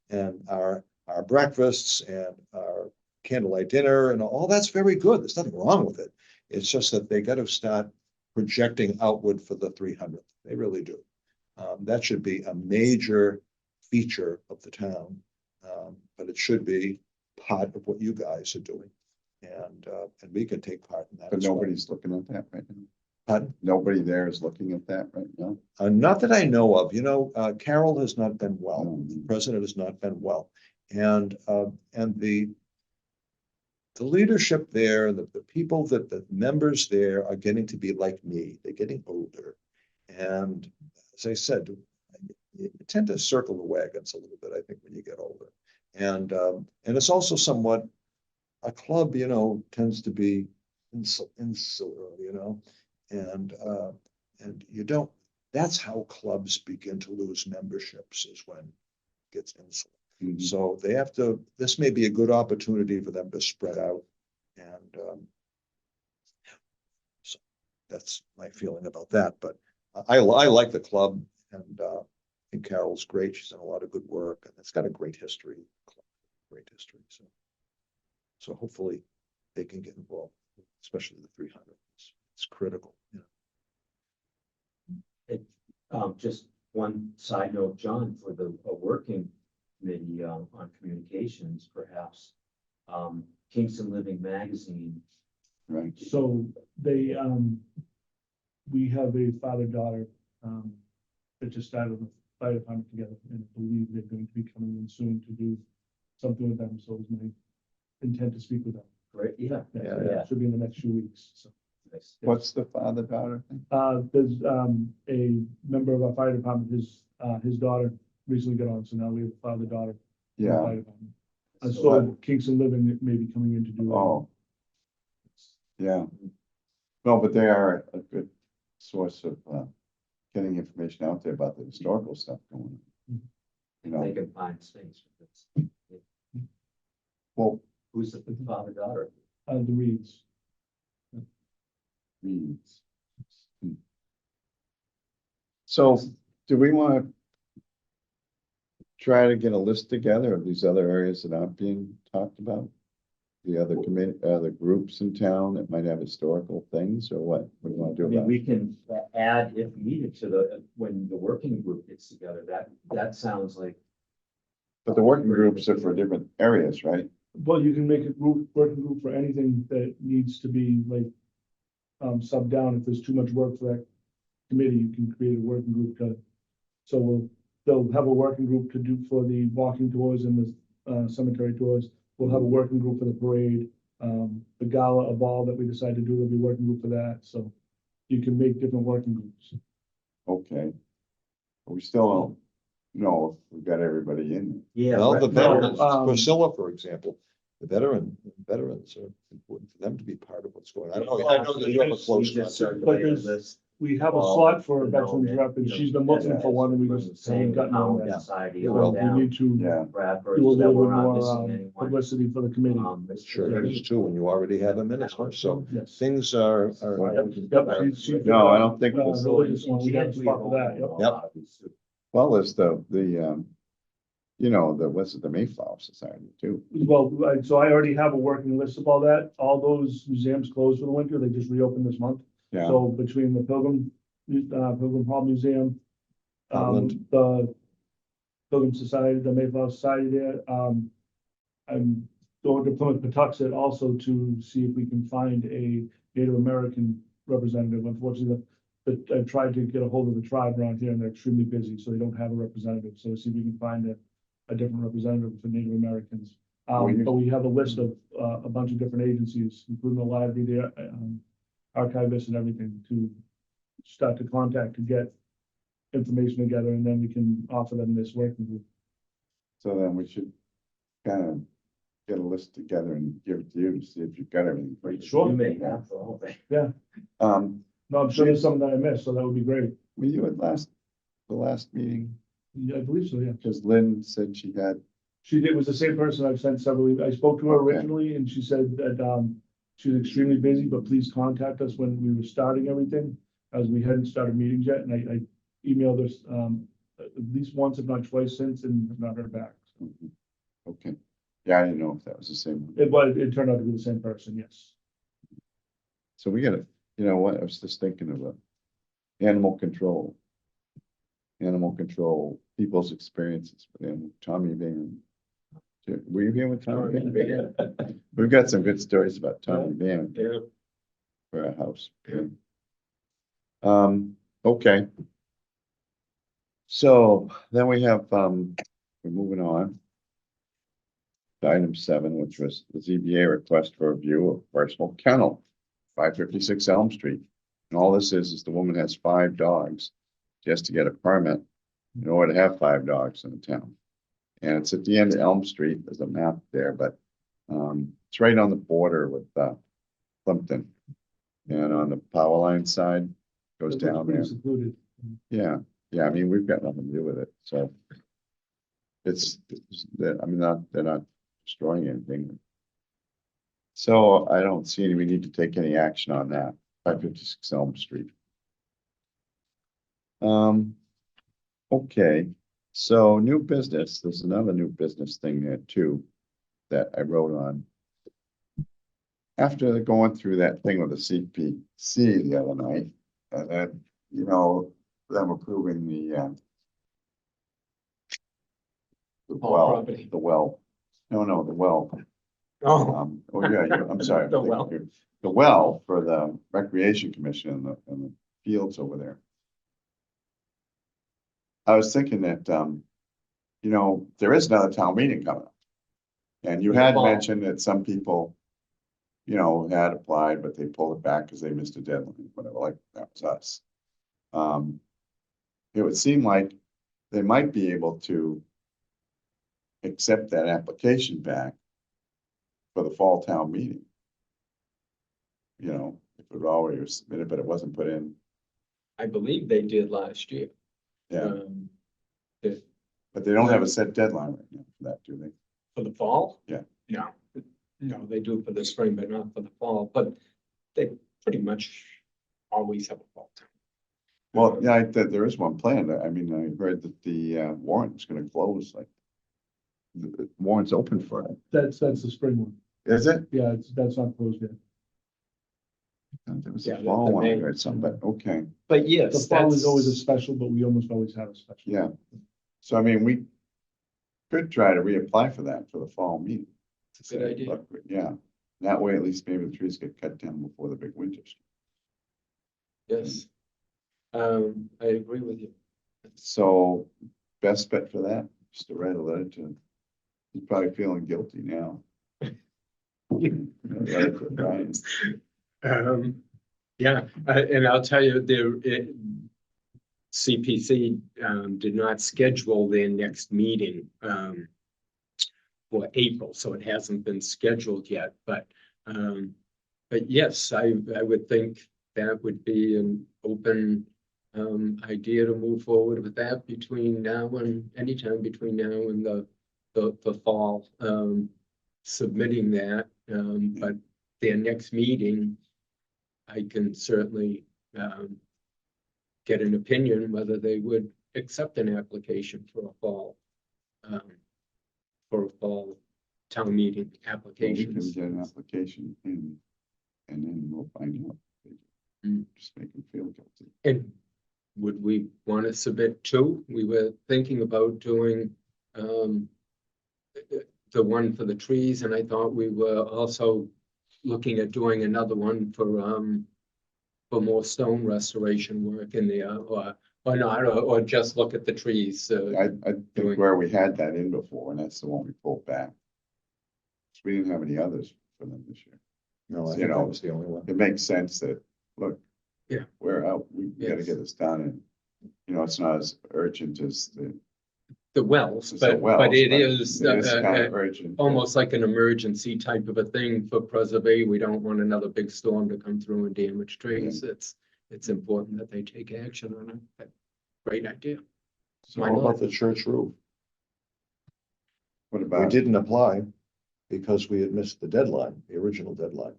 and our breakfasts and our candlelight dinner and all that's very good. There's nothing wrong with it. It's just that they got to start projecting outward for the 300th. They really do. That should be a major feature of the town, but it should be part of what you guys are doing, and we can take part in that. But as well. nobody's looking at that right now. Pardon? Nobody there is looking at that right now. Not that I know of. Carol has not been well. The Mm. president has not been well, and the leadership there, the people the members there are getting to be like me. They're getting older. And as I said, you tend to circle the wagons a little bit, I think, when you get older. And it's also somewhat, a club, tends to be insular, and you don't, that's how clubs begin to lose memberships is when it gets insular. Mhm. So they have to, this may be a good opportunity for them to spread out. And so that's my feeling about that. But I like the club, and I think Carol's great. She's done a lot of good work, and it's got a great history. Great history. So hopefully they can get involved, especially the 300. It's critical. Just one side note, John, for the working committee on communications, perhaps. Kingston Living Magazine. Right. So they, we have a father-daughter, that just started the fire department together, and I believe they're going to be coming in soon to do something with them, so it's my intent to speak with them. Great, yeah. Yeah. Should be in the next few weeks, so. Nice. What's the father-daughter thing? There's, a member of our fire department, his daughter recently got on, so now we have a father-daughter. in the Yeah. fire department. So Kingston Living may be coming in to do that. Oh. Yeah. No, but they are a good source of getting information out there about the historical stuff going on. They can find space. Well, Who's the father-daughter? The Reeds. Reeds. So do we want to try to get a list together of these other areas that aren't being talked about? The other other groups in town that might have historical things, or what? What do you want to I do mean, about we it? can add if needed to when the working group gets together. That sounds like. But the working groups are for different areas, right? Well, you can make a working group for anything that needs to be like, subbed down. If there's too much work for that committee, you can create a working group so they'll have a working group to do for the walking tours and the cemetery tours. We'll have a working group for the parade, the gala, a ball that we decide to do, there'll be a working group for that, so you can make different working groups. Okay. But we still don't know if we've got everybody in. Yeah. Well, the right. veterans, No, Priscilla, for example, the veterans are important for them to be part of what's going on. I know that you have a We close just contact. circulated there's- this. We have a Well, slot for a you know, veterans that, rep, and you know, she's been looking for one, and we just Saying haven't gotten how on that. society You all will. We down. need to Yeah. Bradford, do a that little we're bit not more missing anyone. publicity for the committee. Sure, there is too, and you already have a minister, so Yes. things are. Yep, she's- No, I don't think. Religious one, we have to spot for that, yep. Yep. Well, there's what's it, the Mayflower Society too. Well, so I already have a working list of all that. All those museums closed for the winter. They just reopened this month. Yeah, So between the Pilgrim Hall Museum, The Pilgrim Society, the Mayflower Society there, I'm going to Plymouth Patuxent also to see if we can find a Native American representative. Unfortunately, I tried to get a hold of the tribe around here and they're extremely busy, so they don't have a representative. So see if we can find a different representative for Native Americans. But we have a list of a bunch of different agencies, including the library there, archivists and everything to start to contact to get information together, and then we can offer them this working group. So then we should kind of get a list together and give it to you to see if you've got everything. for you. Sure. You may have the whole thing. No, I'm sure there's something that I missed, so that would be great. Were you at the last meeting? Yeah, I believe so, yeah. Because Lynn said she had, She did, was the same person I've sent several, I spoke to her Okay. originally and she said that, she was extremely busy, but please contact us when we were starting everything, as we hadn't started meetings yet, and I emailed her, at least once, if not twice since, and have not heard back. So okay. Yeah, I didn't know if that was the same one. it turned out to be the same person, yes. So we gotta, you know what, I was just thinking of animal control. Animal control, people's experiences with animal, Tommy Van. Were you here with Tommy Van? We've got some good stories about Tommy Van Yeah. for our house. Yeah. Okay. So then we have, we're moving on. to Item 7, which was the ZBA request for review of personal kennel, 556 Elm Street. And all this is the woman has 5 dogs. She has to get a permit in order to have 5 dogs in the town. And it's at the end of Elm Street. There's a map there, but it's right on the border with Plimpton. And on the power line side, goes It looks down pretty there. secluded. Yeah, yeah, I mean, we've got nothing to do with it, so. They're not destroying anything. So I don't see we need to take any action on that, 556 Elm Street. Okay, so new business, there's another new business thing there too, that I wrote on. After going through that thing with the CPC the other night, and then, them approving the property. the well, no, the well. Oh, I'm sorry. The well. The well for the Recreation Commission and the fields over there. I was thinking that, there is another town meeting coming up. And you had Fall. mentioned that some people, had applied, but they pulled it back because they missed a deadline, whatever, like that was us. It would seem like they might be able to accept that application back for the fall town meeting. If it already was submitted, but it wasn't put in. I believe they did last year. Yeah, The- but they don't have a set deadline right now for that, do they? For the fall? Yeah. No, they do for the spring, but not for the fall, but they pretty much always have a fall time. Well, yeah, there is one planned. I mean, I heard that the warrant was gonna close, like. The warrant's open for it. That's the spring one. Is it? Yeah, that's not closed yet. There was Yeah, a the fall one, I May. heard some, but okay, But The yes, fall is that's always a special, but we almost always have a special. yeah. So I mean, we could try to reapply for that for the fall meeting. a good idea. But, yeah, that way at least maybe the trees get cut down before the big winters. Yes. I agree with you. So best bet for that, just to write a letter to, he's probably feeling guilty now. Letter to Brian. Yeah, and I'll tell you, CPC did not schedule their next meeting for April, so it hasn't been scheduled yet, but yes, I would think that would be an open idea to move forward with that between now and anytime between now and the fall, submitting that, but their next meeting, I can certainly get an opinion whether they would accept an application for a fall town meeting We can applications. get an application in, and then we'll find out. Mm. Just make him feel guilty. And would we want to submit two? We were thinking about doing, the one for the trees, and I thought we were also looking at doing another one for more stone restoration work in there, or not, or just look at the trees. I think where we had that in before, and that's the one we pulled back. We didn't have any others for them this year. No, I You think know, that was the only one. It makes sense that, look. Yeah. We're out, we gotta Yes. get this done, and, you know, it's not as urgent as The wells, as the but wells, it but is it is kind of urgent. almost like an emergency type of a thing for preservation. We don't want another big storm to come through and damage trees. It's important that they take action on it. Great idea. So Why How not? about the church roof? what We about, didn't apply because we had missed the deadline, the original deadline.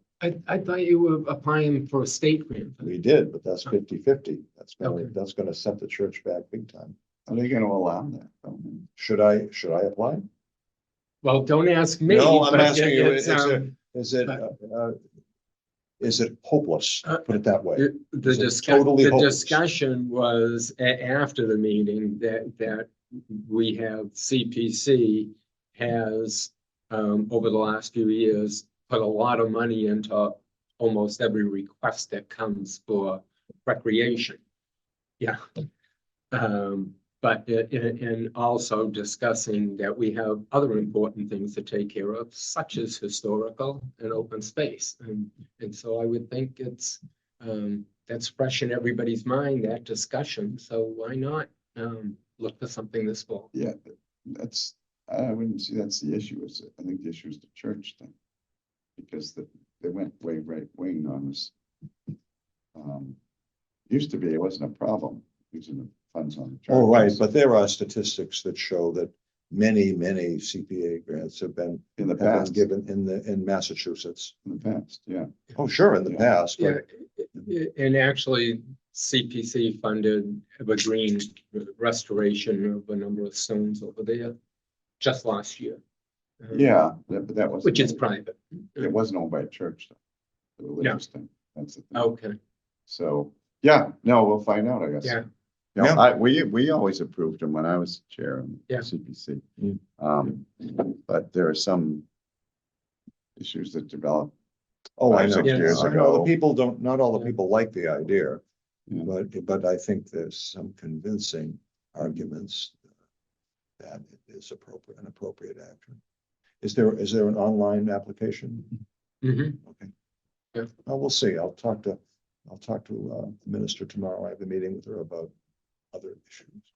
I thought you were applying for a state grant. We did, but that's 50-50. Okay. That's gonna set the church back big time. are they gonna allow that? Don't they? Should I apply? Well, don't ask me. No, I'm but asking you, it's, is it hopeless? Put it that way. The Is it totally the hopeless? discussion was after the meeting that we have CPC has, over the last few years, put a lot of money into almost every request that comes for recreation. Yeah. But and also discussing that we have other important things to take care of, such as historical and open space. And so I would think it's, that's fresh in everybody's mind, that discussion. So why not, look for something this fall? Yeah, that's, I wouldn't see that's the issue, I think the issue is the church thing. Because they went way right wing on this. Used to be, it wasn't a problem using the funds on the church. Oh, right, but there are statistics that show that many CPA grants have been In the past, given in Massachusetts. in the past, yeah. Oh, sure, in the Yeah. past, Yeah, but and actually CPC funded a green restoration of a number of stones over there just last year. Yeah, but that was. Which is private. It wasn't owned by a church, though. The religious thing, that's the thing. Okay, So, yeah, no, we'll find out, I guess. yeah, You know, Yeah. we always approved them when I was chair in Yeah. CPC. Mm. But there are some issues that develop. oh, I 5, know. 6 years I know the ago. people don't, not all the Yeah. people like the idea, Yeah. but I think there's some convincing arguments that it is an appropriate action. Is there an online application? mhm, Okay. Yeah. Well, we'll see. I'll talk to the minister tomorrow. I have a meeting with her about other issues.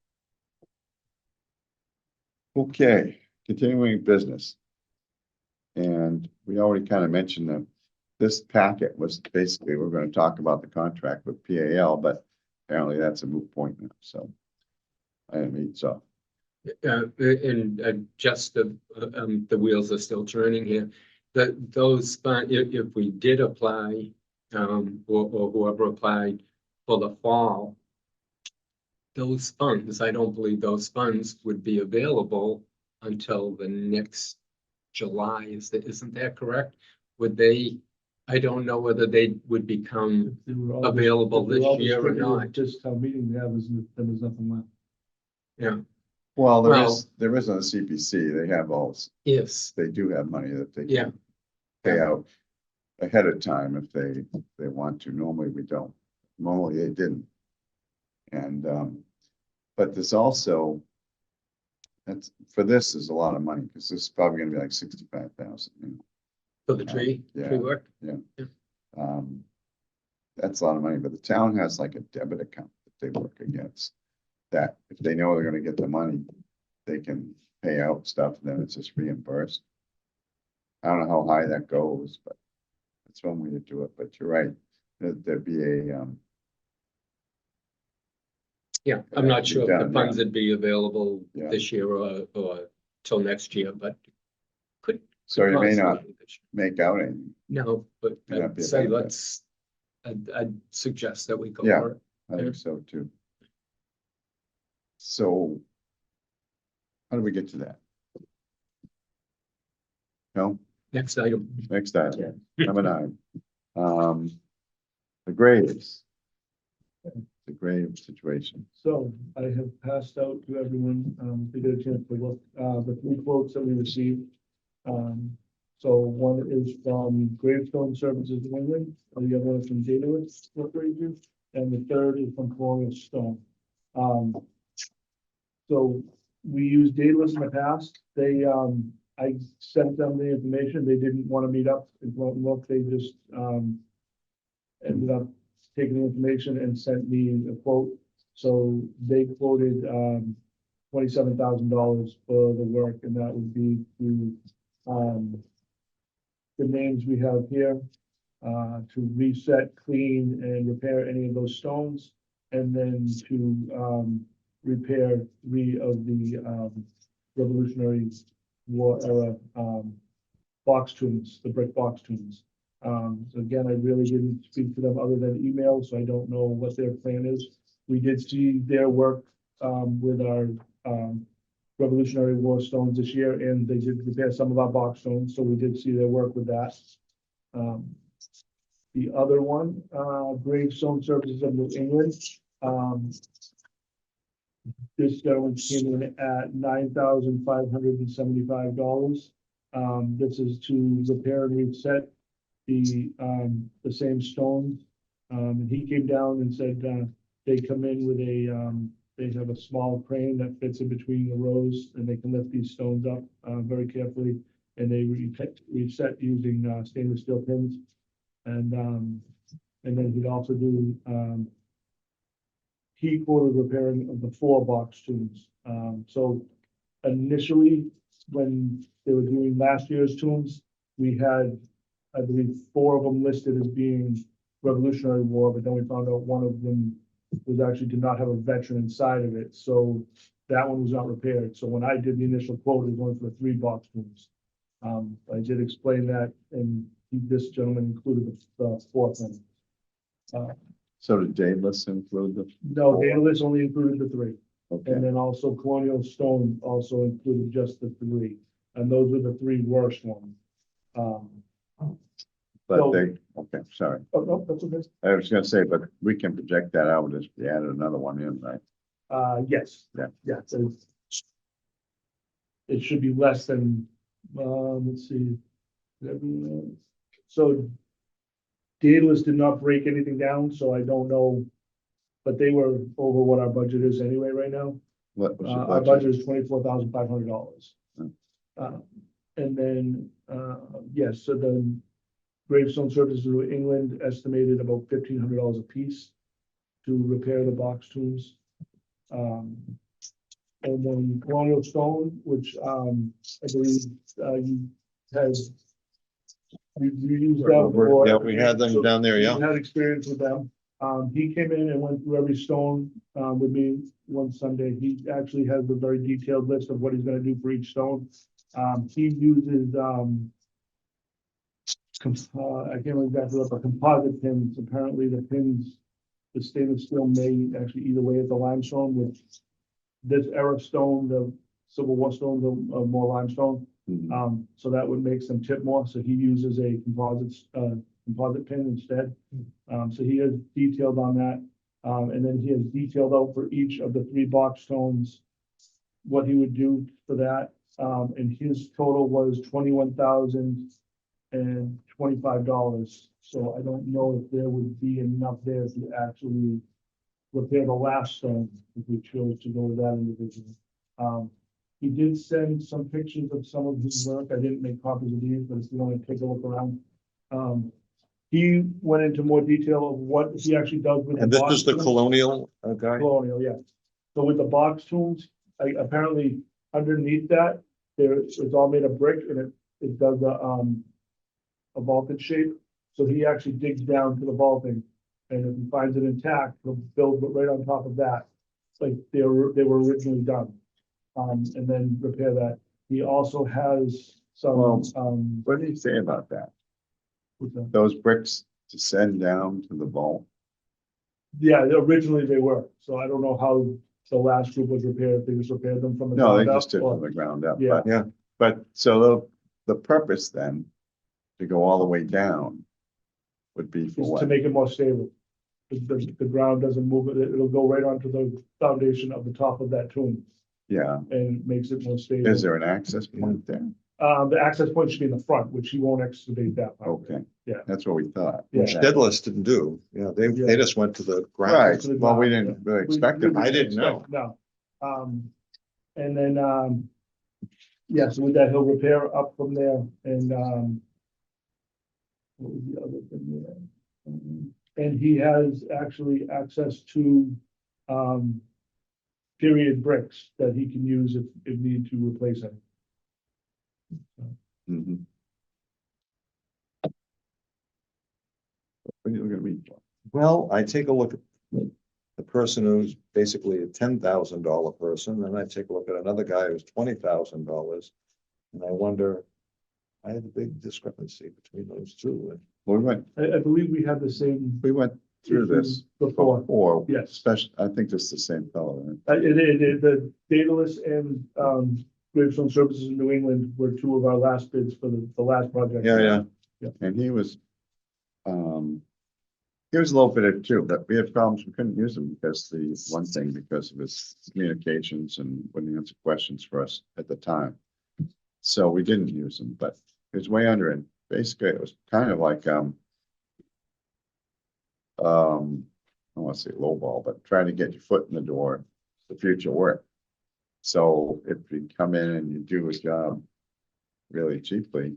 Okay, continuing business. And we already kind of mentioned that this packet was basically, we're going to talk about the contract with PAL, but apparently that's a moot point now, so. I mean, so, and just the wheels are still turning here. Those, if we did apply, or whoever applied for the fall, those funds, I don't believe those funds would be available until the next July. Isn't that correct? Would they, I don't know whether they would become They were all available if they were all this year or distributed not. This town meeting, there was nothing left. Yeah, well, Well- there is on the CPC, they have all, yes, they do have money that they yeah, can pay out ahead of time if they want to. Normally we don't. Normally they didn't. And, but there's also, for this is a lot of money, because this is probably gonna be like 65,000, you know. for the tree Yeah. work. That's a lot of money, but the town has like a debit account that they work against. That if they know they're gonna get the money, they can pay out stuff, and then it's just reimbursed. I don't know how high that goes, but that's one way to do it, but you're right, there'd be a, Yeah, I'm not sure if the Done, funds yeah. would be available Yeah. this year or till next year, but could. so you may not possibly this year. make out anything. No, but May not I'd be a say benefit. I'd suggest that we go Yeah. for it. I think so too. So. How do we get to that? No, Next item. next item, number 9. The graves. the grave situation? So I have passed out to everyone, to get a chance to look, the three quotes that we received. So one is from Gravestone Services in England, and the other one is from Daedalus Corporation, and the third is from Colonial Stone. So we used Daedalus in the past. They, I sent them the information. They didn't want to meet up and go out and look. They just, ended up taking the information and sent me a quote. So they quoted, $27,000 for the work, and that would be to, the names we have here, to reset, clean, and repair any of those stones, and then to, repair 3 of the, Revolutionary War era, box tombs, the brick box tombs. So again, I really didn't speak to them other than email, so I don't know what their plan is. We did see their work, with our, Revolutionary War stones this year, and they did repair some of our box stones, so we did see their work with that. The other one, Gravestone Services of New England, this gentleman came in at $9,575. This is to repair and reset the same stones. And he came down and said, they come in with a, they have a small crane that fits in between the rows, and they can lift these stones up, very carefully. And they reset using, stainless steel pins. And then he'd also do, he quoted repairing of the 4 box tombs. So initially, when they were doing last year's tombs, we had, I believe, 4 of them listed as being Revolutionary War, but then we found out one of them was actually did not have a veteran inside of it, so that one was not repaired. So when I did the initial quote, it was going for the 3 box tombs. I did explain that, and this gentleman included the 4th one. So did Daedalus include the? No, Daedalus only included the 3. Okay, And then also Colonial Stone also included just the 3, and those were the 3 worst ones. but so- they, okay, sorry. Oh, no, that's okay. I was gonna say, but we can project that out as we added another one in, right? Yes. Yeah. Yeah, so it should be less than, let's see. So Daedalus did not break anything down, so I don't know, but they were over what our budget is anyway right now. What was the Our budget is $24,500. Hmm. And then, yes, so the Gravestone Services of England estimated about $1,500 a piece to repair the box tombs. And then Colonial Stone, which, I believe, you has. We used that before. Yeah, we had them down there, yeah. We had experience with them. He came in and went through every stone, with me one Sunday. He actually has a very detailed list of what he's gonna do for each stone. He uses, I can't remember exactly what, but composite pins. Apparently the pins, the stainless steel may actually eat away at the limestone, with this era stone, the Civil War stones are more limestone. Mhm. So that would make them tip more, so he uses a composite pin instead. So he is detailed on that, and then he has detailed out for each of the 3 box stones what he would do for that, and his total was $21,025. So I don't know if there would be enough there to actually repair the last stone if we chose to go with that individual. He did send some pictures of some of his work. I didn't make copies of these, but if you want to take a look around. He went into more detail of what he actually does with. And this box is the tombs. Colonial guy? Colonial, yeah. So with the box tombs, apparently underneath that, it's all made of brick, and it does a vaulted shape. So he actually digs down to the vaulting, and if he finds it intact, he'll build right on top of that, like they were originally done. And then repair that. He also has some, Well, What do you say about that? with the- Those bricks to send down to the vault? yeah, originally they were, so I don't know how the last group was repaired, if they just repaired them from the. No, they ground just up, did or- from the ground up. Yeah. but- Yeah. But so the purpose then, to go all the way down, would be for Is to what? make it more stable. the ground doesn't move, it'll go right onto the foundation of the top of that tomb Yeah, and makes it more stable. is there an access point there? The access point should be in the front, which he won't excavate that part. Okay. Yeah. That's what we thought. Yeah. Which Daedalus didn't do, they Yeah. just went to the Right, ground. To the well, we ground, didn't really expect it. I didn't know. No. And then, yeah, so with that, he'll repair up from there and, what was the other thing there? And he has actually access to, period bricks that he can use if need to replace it. Mhm. What are you looking at me for? Well, I take a look at the person who's basically a $10,000 person, and I take a look at another guy who's $20,000. And I wonder, I have a big discrepancy between those two. Well, I believe we had the same. we went through this Before, before. yes. Especially, I think this is the same fellow, right? The Daedalus and, Gravestone Services in New England were two of our last bids for the last project. Yeah. And he was a little bit of too, but we had problems. We couldn't use him because because of his communications and wouldn't answer questions for us at the time. So we didn't use him, but it was way under it. Basically, it was kind of like, I don't want to say lowball, but trying to get your foot in the door, the future work. So if you come in and you do a job really cheaply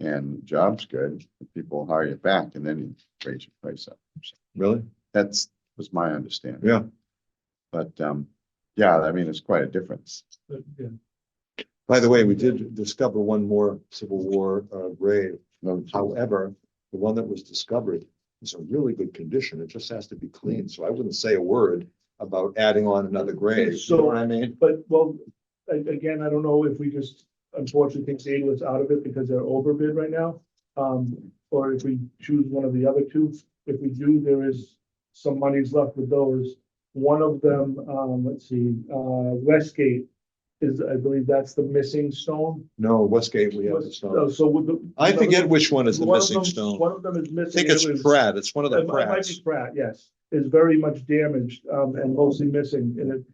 and the job's good, people hire you back and then you raise your price up. So Really? was my understanding. Yeah. But, yeah, I mean, it's quite a difference. But, yeah. By the way, we did discover one more Civil War grave. No, However, the one that was discovered is in really good condition. It just has to be cleaned. So I wouldn't say a word about adding on another grave. You know what I mean? But, well, again, I don't know if we just unfortunately take Daedalus out of it because they're overbid right now. Or if we choose one of the other two. If we do, there is some monies left with those. One of them, let's see, Westgate is, I believe that's the missing stone. No, Westgate, we have the stone. So with the. I forget which one is the one of missing them- stone. One of them is I missing. think It it's was- Pratt. It's one of the It might Pratts. be Pratt, yes, is very much damaged, and mostly missing, and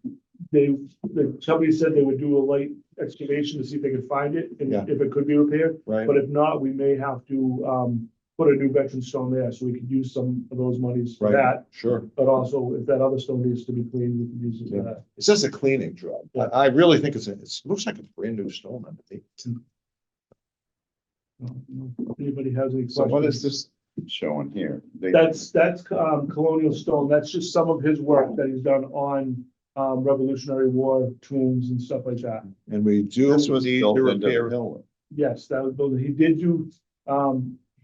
somebody said they would do a light excavation to see if they could find it, and Yeah. if it could be repaired, Right. but if not, we may have to, put a new veteran stone there, so we could use some of those monies for Right. that, Sure. but also, if that other stone needs to be cleaned, we can use it Yeah. for that. It says a cleaning job. I really think it looks like it's brand new stone underneath. If anybody has any questions? So what is this showing here? That's colonial stone, that's just some of his work that he's done on, Revolutionary War tombs and stuff like that. And we do This was need built to into the repair. hill. Yes, that was building. He did do,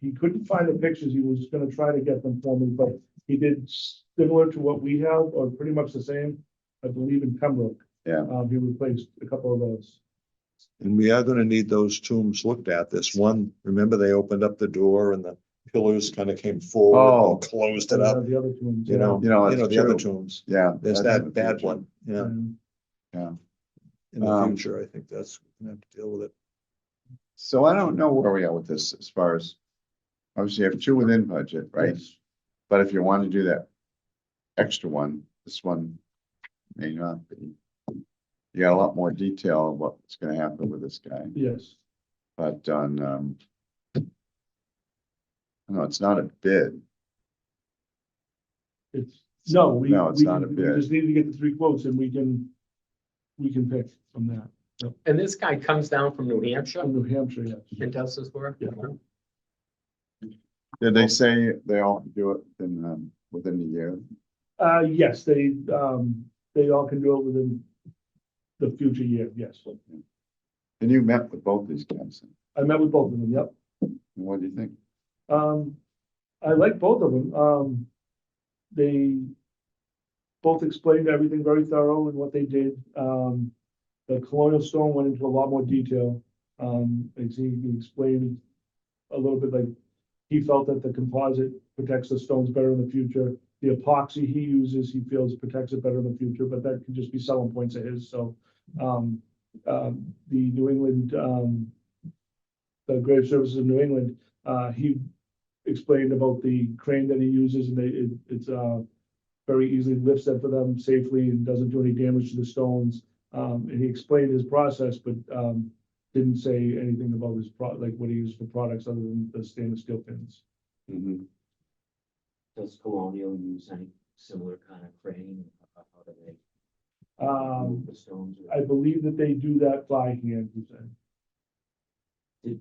he couldn't find the pictures. He was gonna try to get them for me, but he did similar to what we have, or pretty much the same, I believe in Pembroke. Yeah. He replaced a couple of those. And we are gonna need those tombs looked at. This one, remember they opened up the door and the pillars kind of came forward Oh. and closed it up, The other tombs. you know, it's the other true. tombs. Yeah. There's that's in the that bad future. one, yeah. Yeah. In the Um, future, I think that's, we're gonna have to deal with it. So I don't know where we are with this as far as, obviously you have two within budget, right? Yes. But if you want to do that extra one, this one may not be. You got a lot more detail of what's gonna happen with this guy, Yes, but on, no, it's not a bid. it's, it's we not a can, we bid. just need to get the three quotes and we can pick from that. And this guy comes down from New Hampshire From New Hampshire, yes. and does this work? Yeah. Did they say they all do it within the year? Yes, they all can do it within the future year, yes. And you met with both these guys, I met with both of them, yep. and what do you think? I like both of them. They both explained everything very thorough in what they did. The colonial stone went into a lot more detail. As he explained a little bit, like he felt that the composite protects the stones better in the future. The epoxy he uses, he feels protects it better in the future, but that could just be selling points of his. So, the New England, the Grave Services of New England, he explained about the crane that he uses, and it's very easily lifts it for them safely and doesn't do any damage to the stones. And he explained his process, but didn't say anything about his like what he used for products other than the stainless steel pins. Mhm. Does Colonial use any similar kind of crane? How do they Um, move the stones? I believe that they do that by hand, he said. Did,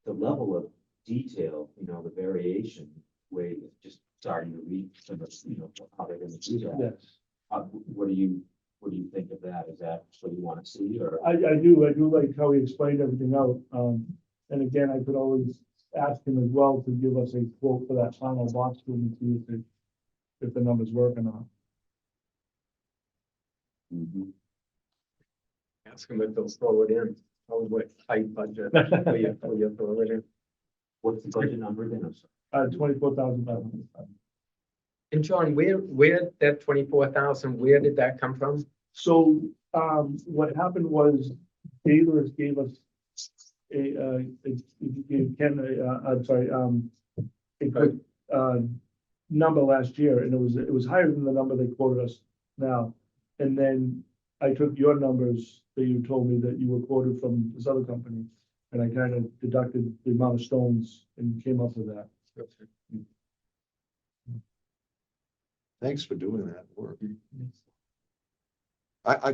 the level of detail, the variation, way it's just starting to read, how they're gonna do that. Yes, What do you think of that? Is that what you want to see, or? I do like how he explained everything out. And again, I could always ask him as well to give us a quote for that final box to him and see if the numbers work or not. Mhm. Ask them if they'll throw it in, oh, what tight budget, will you throw it in? What's the budget number then? I'm sorry. 24,500. And John, where that 24,000, where did that come from? So, what happened was Taylor's gave us gave Ken, I'm sorry, a quick, number last year, and it was higher than the number they quoted us now. And then I took your numbers that you told me that you were quoted from this other company, and I kind of deducted the amount of stones and came up with that. Thanks for doing that work.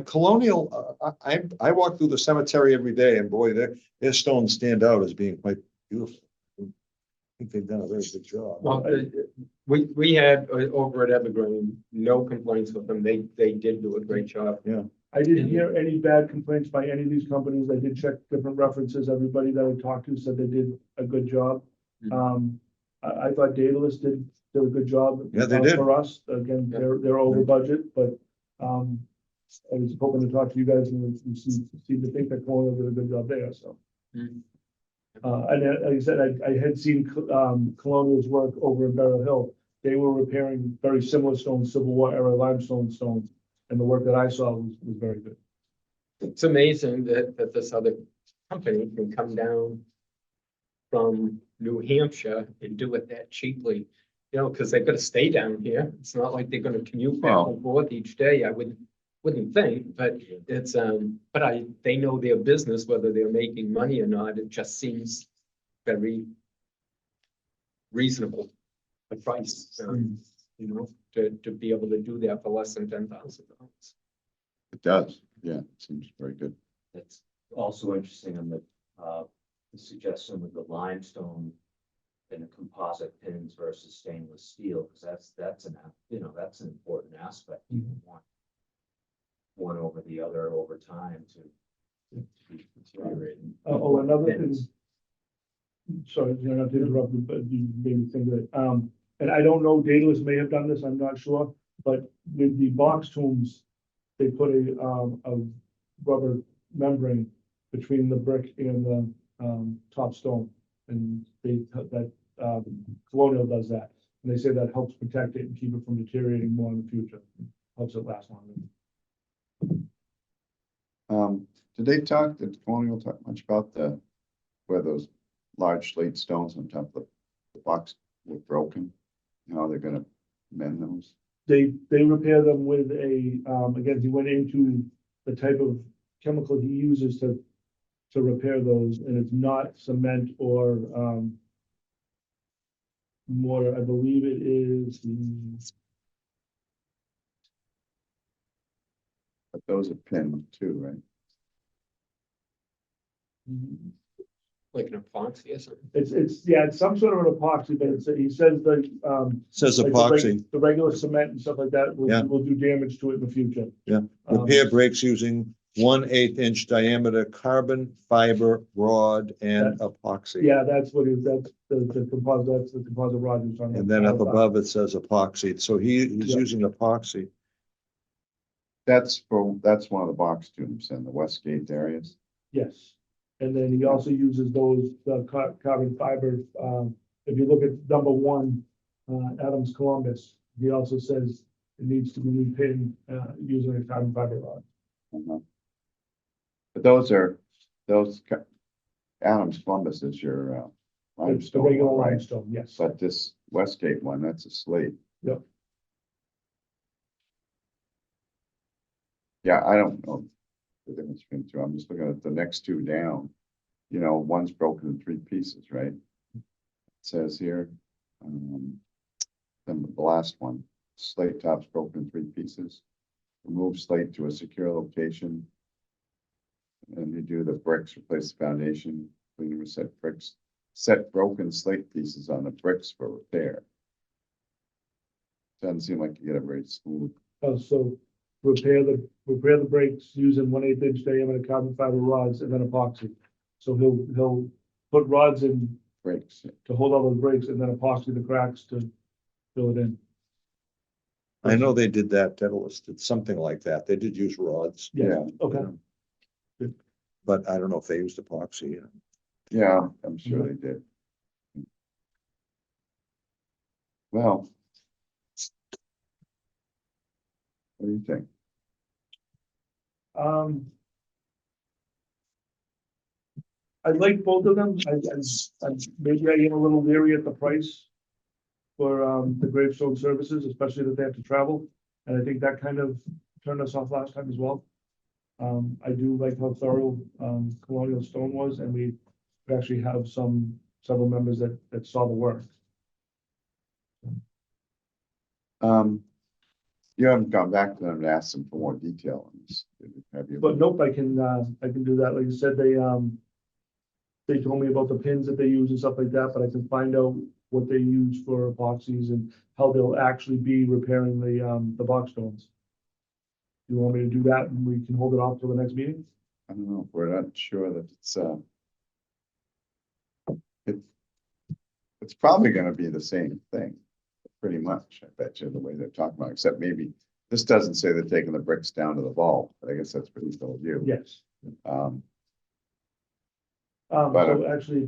Colonial, I walk through the cemetery every day, and boy, their stones stand out as being quite beautiful. I think they've done a very good job. Well, we had over at Evergreen, no complaints with them. They did do a great job. I didn't hear any bad complaints by any of these companies. I did check different references. Everybody that I talked to said they did a good job. I thought Daedalus did a good job. Yeah, they did. For us. Again, they're over budget, but I was hoping to talk to you guys and seem to think that Colonial did a good job there, so. Mhm. And like I said, I had seen Colonial's work over in Beryl Hill. They were repairing very similar stones, Civil War era limestone stones, and the work that I saw was very good. It's amazing that this other company can come down from New Hampshire and do it that cheaply. Because they're gonna stay down here. It's not like they're gonna commute back and forth each day. I wouldn't think, but it's, but they know their business, whether they're making money or not. It just seems very reasonable, the price, to be able to do that for less than $10,000. It does, yeah, it seems very good. That's also interesting on the suggestion with the limestone and the composite pins versus stainless steel, because that's an important aspect. You don't want one over the other over time to be deteriorating. Another thing, Pins. sorry, not to interrupt you, but you made me think of it. And I don't know, Daedalus may have done this, I'm not sure, but with the box tombs, they put a rubber membrane between the brick and the top stone. And Colonial does that. And they say that helps protect it and keep it from deteriorating more in the future. Helps it last longer. Did Colonial talk much about where those large slate stones on top of the box were broken? How they're gonna mend those? They repair them with again, he went into the type of chemical he uses to repair those, and it's not cement or mortar. I believe it is. But those are pinned too, right? Like an epoxy or something. It's some sort of an epoxy, but he says that Says like epoxy, the regular cement and stuff like that Yeah. will do damage to it in the future. repair brakes using 1/8 inch diameter carbon fiber rod and epoxy. Yeah, that's the composite, that's the composite rod he's talking about. And then up above it says epoxy, so he's Yeah. using epoxy. That's one of the box tombs in the Westgate areas. Yes, and then he also uses those carbon fiber. If you look at number one, Adams Columbus, he also says it needs to be repinned using a carbon fiber rod. Uh-huh. But those Adams Columbus is your The limestone, regular right? limestone, yes. But this Westgate one, that's a slate. Yep. Yeah, I don't know the difference between the two. I'm just looking at the next two down. You know, one's broken in three pieces, right? It says here, then the last one, slate top's broken in three pieces. Remove slate to a secure location. And you do the bricks, replace the foundation, clean and reset bricks. Set broken slate pieces on the bricks for repair. Doesn't seem like you get it very smooth. So repair the brakes using 1/8 inch diameter carbon fiber rods and then epoxy. So he'll put rods in Breaks. to hold all those brakes and then epoxy the cracks to fill it in. I know they did that, Daedalus did something like that. They did use rods, Yeah, okay. but I don't know if they used epoxy. Yeah, I'm sure they did. Well. What do you think? I like both of them. Maybe I am a little leery at the price for, the gravestone services, especially that they have to travel. And I think that kind of turned us off last time as well. I do like how thorough, Colonial Stone was, and we actually have several members that saw the work. You haven't gone back to them to ask them for more detail on this, have you? But nope, I can do that. Like I said, they told me about the pins that they use and stuff like that, but I can find out what they use for epoxies and how they'll actually be repairing the box stones. You want me to do that and we can hold it off till the next meeting? I don't know, we're not sure that it's probably gonna be the same thing, pretty much, I bet you, the way they're talking about, except maybe this doesn't say they're taking the bricks down to the vault, but I guess that's what he told you. Yes. Um, So actually,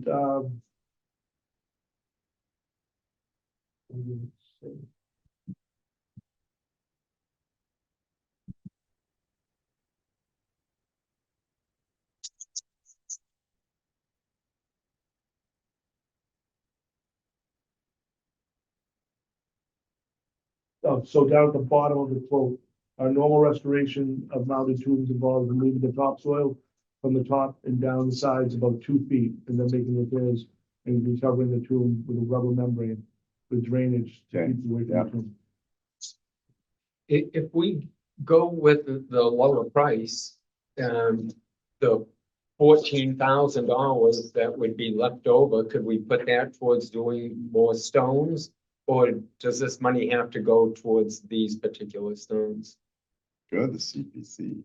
so down at the bottom of the quote, our normal restoration of mounted tubes involves removing the topsoil from the top and down the sides about 2 feet, and then making repairs and recovering the tomb with a rubber membrane with drainage to Okay, keep it away from yeah. the tomb. If we go with the lower price, the $14,000 that would be left over, could we put that towards doing more stones? Or does this money have to go towards these particular stones? Go to the CPC.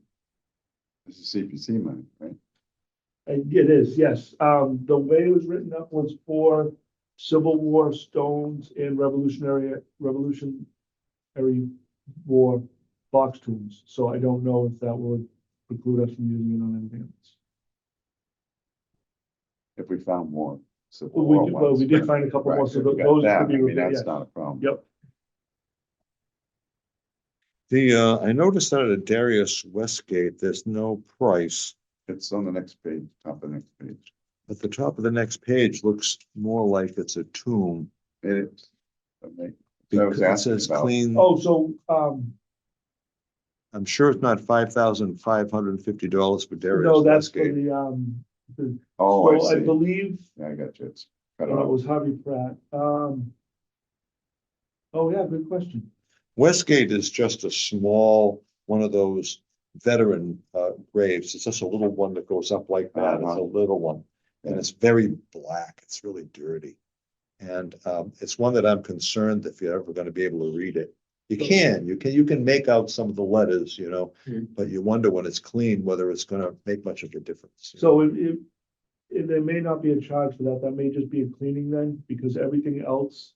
This is CPC money, right? It is, yes. The way it was written up was for Civil War stones and Revolutionary War box tombs. So I don't know if that would preclude us from using it on anything else. If we found more. Civil Well, War well, we ones. did find a couple Right, more, so if we got those that, could be I mean, repaired, that's yes. not a problem. Yep. I noticed that at Darius Westgate, there's no price. It's on the next page, top of the next page. At the top of the next page looks more like it's a tomb. It is. Okay. So I Because was it asking says about, clean, Oh, so, I'm sure it's not $5,550 for no, Darius that's for Westgate. the, oh, so I I see, believe, yeah, I got you, it's cut it off. was Harvey Pratt. Oh, yeah, good question. Westgate is just a small, one of those veteran graves. It's just a little one that goes up like that. It's a little one. And it's very black. It's really dirty. And it's one that I'm concerned if you're ever going to be able to read it. You can make out some of the letters, but you wonder when it's clean, whether it's going to make much of a difference. So if there may not be a charge for that, that may just be a cleaning then, because everything else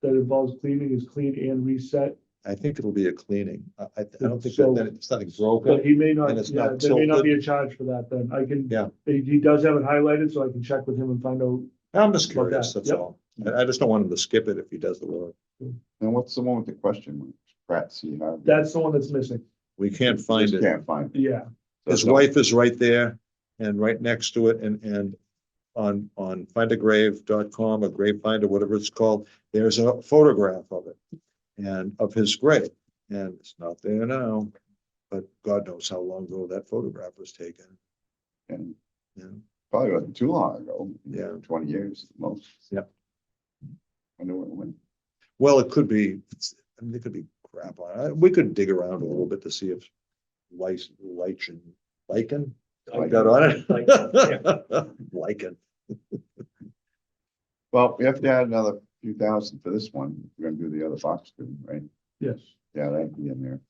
that involves cleaning is clean and reset. I think it'll be a cleaning. I don't think So- that it's nothing But broken. he may not, And it's yeah, not there may not be tilted. a charge for that then. I can, Yeah. he does have it highlighted, so I can check with him and find out. I'm just About curious, that, that's yep. all. I just don't want him to skip it if he does the work. And what's the one with the question mark? Pratt C. Harvey? That's the one that's missing. We can't find Just it. can't find it. Yeah, So His don't- wife is right there and right next to it and on findagrave.com or Gravefinder, whatever it's called, there's a photograph of it and of his grave. And it's not there now, but God knows how long ago that photograph was taken. And Yeah. probably wasn't too long ago. Yeah. 20 years at most. Yep. I know when. Well, it could be, I mean, there could be crap on it. We could dig around a little bit to see if lichen. I got on it. Lichen. Well, we have to add another few thousand for this one. We're gonna do the other box too, right? Yes, Yeah, that'd be in there.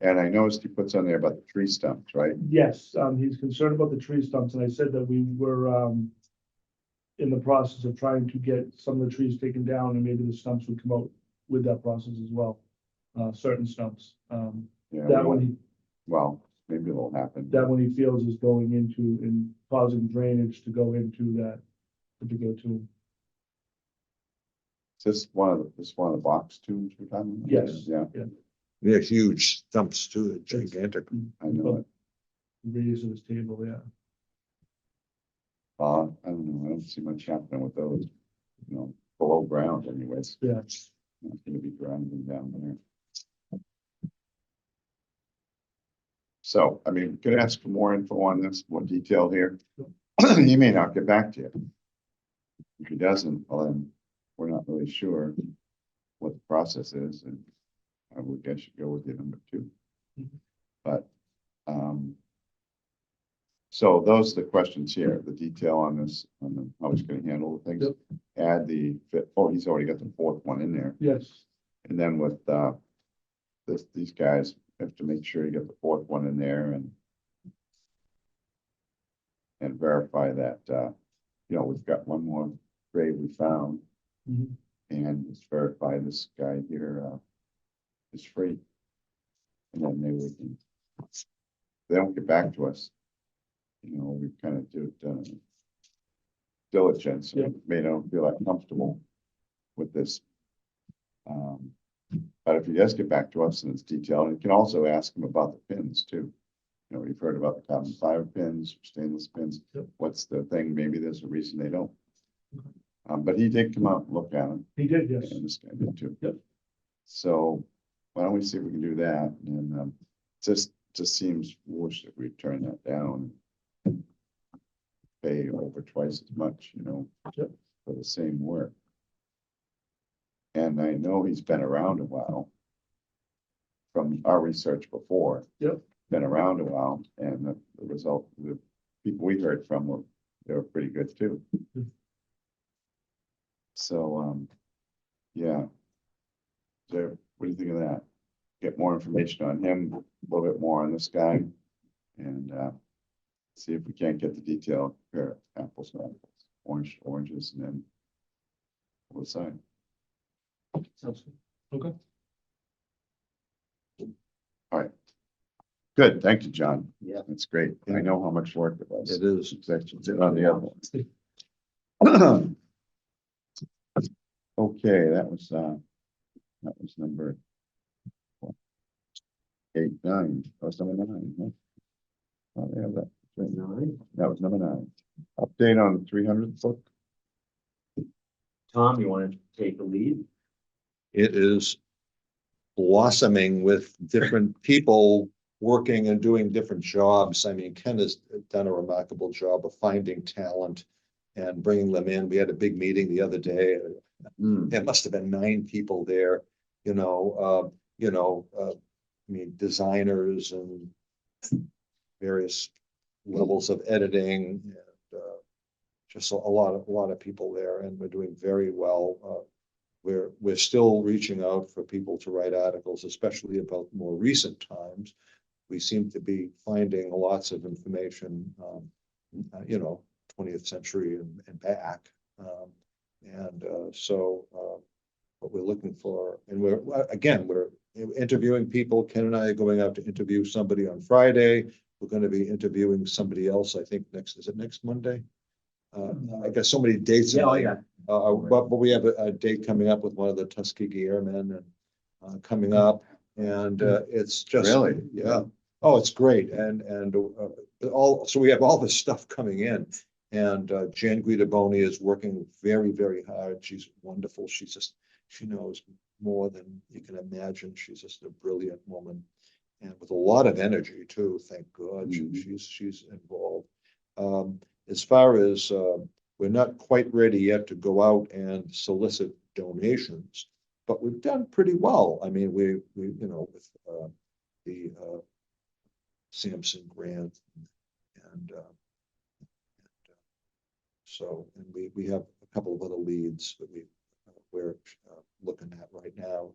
And I noticed he puts on there about the tree stumps, right? yes, he's concerned about the tree stumps, and I said that we were, in the process of trying to get some of the trees taken down, and maybe the stumps would come out with that process as well. Certain stumps, Yeah, that one, well, maybe it'll happen. that one he feels is going into and causing drainage to go into that particular tomb. Is this one of the box tombs we're talking about? Yes. Yeah, They're huge stumps too, gigantic. I know it. Radius of his table, yeah. I don't know, I don't see much happening with those, below ground anyways. Yeah. Not gonna be grounding down there. So, I mean, we could ask for more info on this, more detail here. He may not get back to you. If he doesn't, well, then we're not really sure what the process is, and I would guess you go with your number 2. Mhm. But, so those are the questions here, the detail on this, on how he's gonna handle the things. Yep. Add he's already got the 4th one in there. Yes, And then with, these guys have to make sure you get the 4th one in there and verify that, we've got one more grave we found. Mhm. And just verify this guy here, is free. And then maybe we can, if they don't get back to us. We kind of do diligence, Yep. and may not feel that comfortable with this. But if he does get back to us and it's detailed, you can also ask him about the pins too. We've heard about the carbon fiber pins, stainless pins. Yep. What's the thing? Maybe there's a reason they don't. Okay. But he did come out and look at them, he did, yes. and this guy did too. Yep. So why don't we see if we can do that? And just seems foolish if we turn that down. Pay over twice as much, Yep. for the same work. And I know he's been around a while. From our research before. Yep. Been around a while, and the result, the people we heard from they were pretty good too. Mhm. So, yeah. So, what do you think of that? Get more information on him, a little bit more on this guy, and see if we can't get the detail, compare apples to apples, oranges, and then we'll decide. Sounds good. Okay. All right. Good, thank you, John. Yeah. That's great. I know how much work it was. It is. It's on the other one. Okay, that was number 8, 9. That was number 9. Huh? Oh, yeah, that was number 9. Update on the 300th book. Tom, you want to take the lead? It is blossoming with different people working and doing different jobs. I mean, Ken has done a remarkable job of finding talent and bringing them in. We had a big meeting the other day. There must have been 9 people there, I mean, designers and various levels of editing, and just a lot of people there, and we're doing very well. We're still reaching out for people to write articles, especially about more recent times. We seem to be finding lots of information, 20th century and back. So what we're looking for, and we're interviewing people. Ken and I are going out to interview somebody on Friday. We're going to be interviewing somebody else, I think is it next Monday? I got so many dates. Yeah. But we have a date coming up with one of the Tuskegee Airmen and coming up, and it's just Really? yeah. Oh, it's great, and so we have all this stuff coming in, And Jan Guidaboni is working very, very hard. She's wonderful. She knows more than you can imagine. She's just a brilliant woman and with a lot of energy too. Thank God she's involved. As far as we're not quite ready yet to go out and solicit donations, but we've done pretty well. I mean, we you know, with the Sampson grant and so, and we have a couple of other leads that we're looking at right now.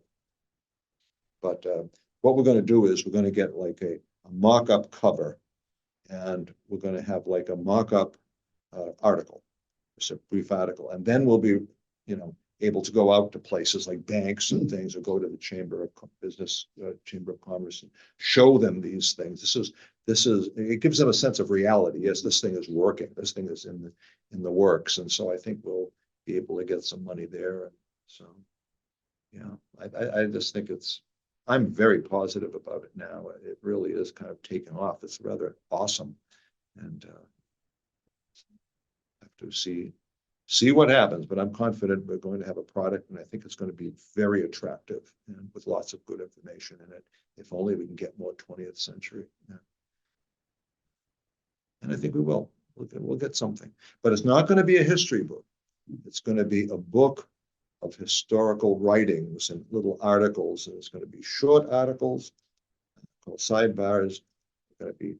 But what we're going to do is we're going to get like a mock-up cover, and we're going to have like a mock-up article, just a brief article, and then we'll be, you know, able to go out to places like banks and things, or go to the Chamber of Business, Chamber of Commerce, and show them these things. This is it gives them a sense of reality. Yes, this thing is working. This thing is in the works, and so I think we'll be able to get some money there. And so, yeah, I just think I'm very positive about it now. It really is kind of taken off. It's rather awesome, and have to see what happens, but I'm confident we're going to have a product, and I think it's going to be very attractive and with lots of good information in it. If only we can get more 20th century. Yeah. And I think we will. We'll get something, but it's not going to be a history book. It's going to be a book of historical writings and little articles, and it's going to be short articles called sidebars. It's going to be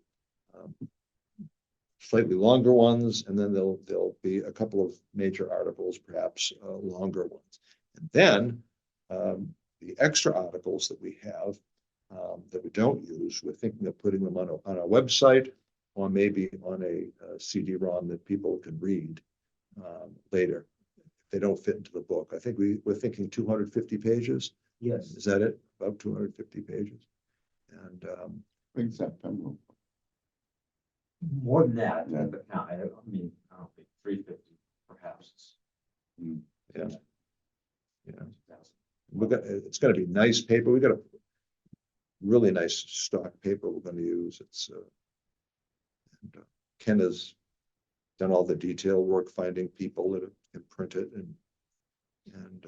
slightly longer ones, and then there'll be a couple of major articles, perhaps longer ones. And then the extra articles that we have that we don't use, we're thinking of putting them on our website, or maybe on a CD-ROM that people can read later if they don't fit into the book. I think we're thinking 250 pages. Yes. Is that it? About 250 pages. And I think September. More than that, Yeah. but no, I mean, I don't think 350 perhaps. yeah. It's going to be nice paper. We got a really nice stock paper we're going to use. It's and, Ken has done all the detail work finding people that can print it, and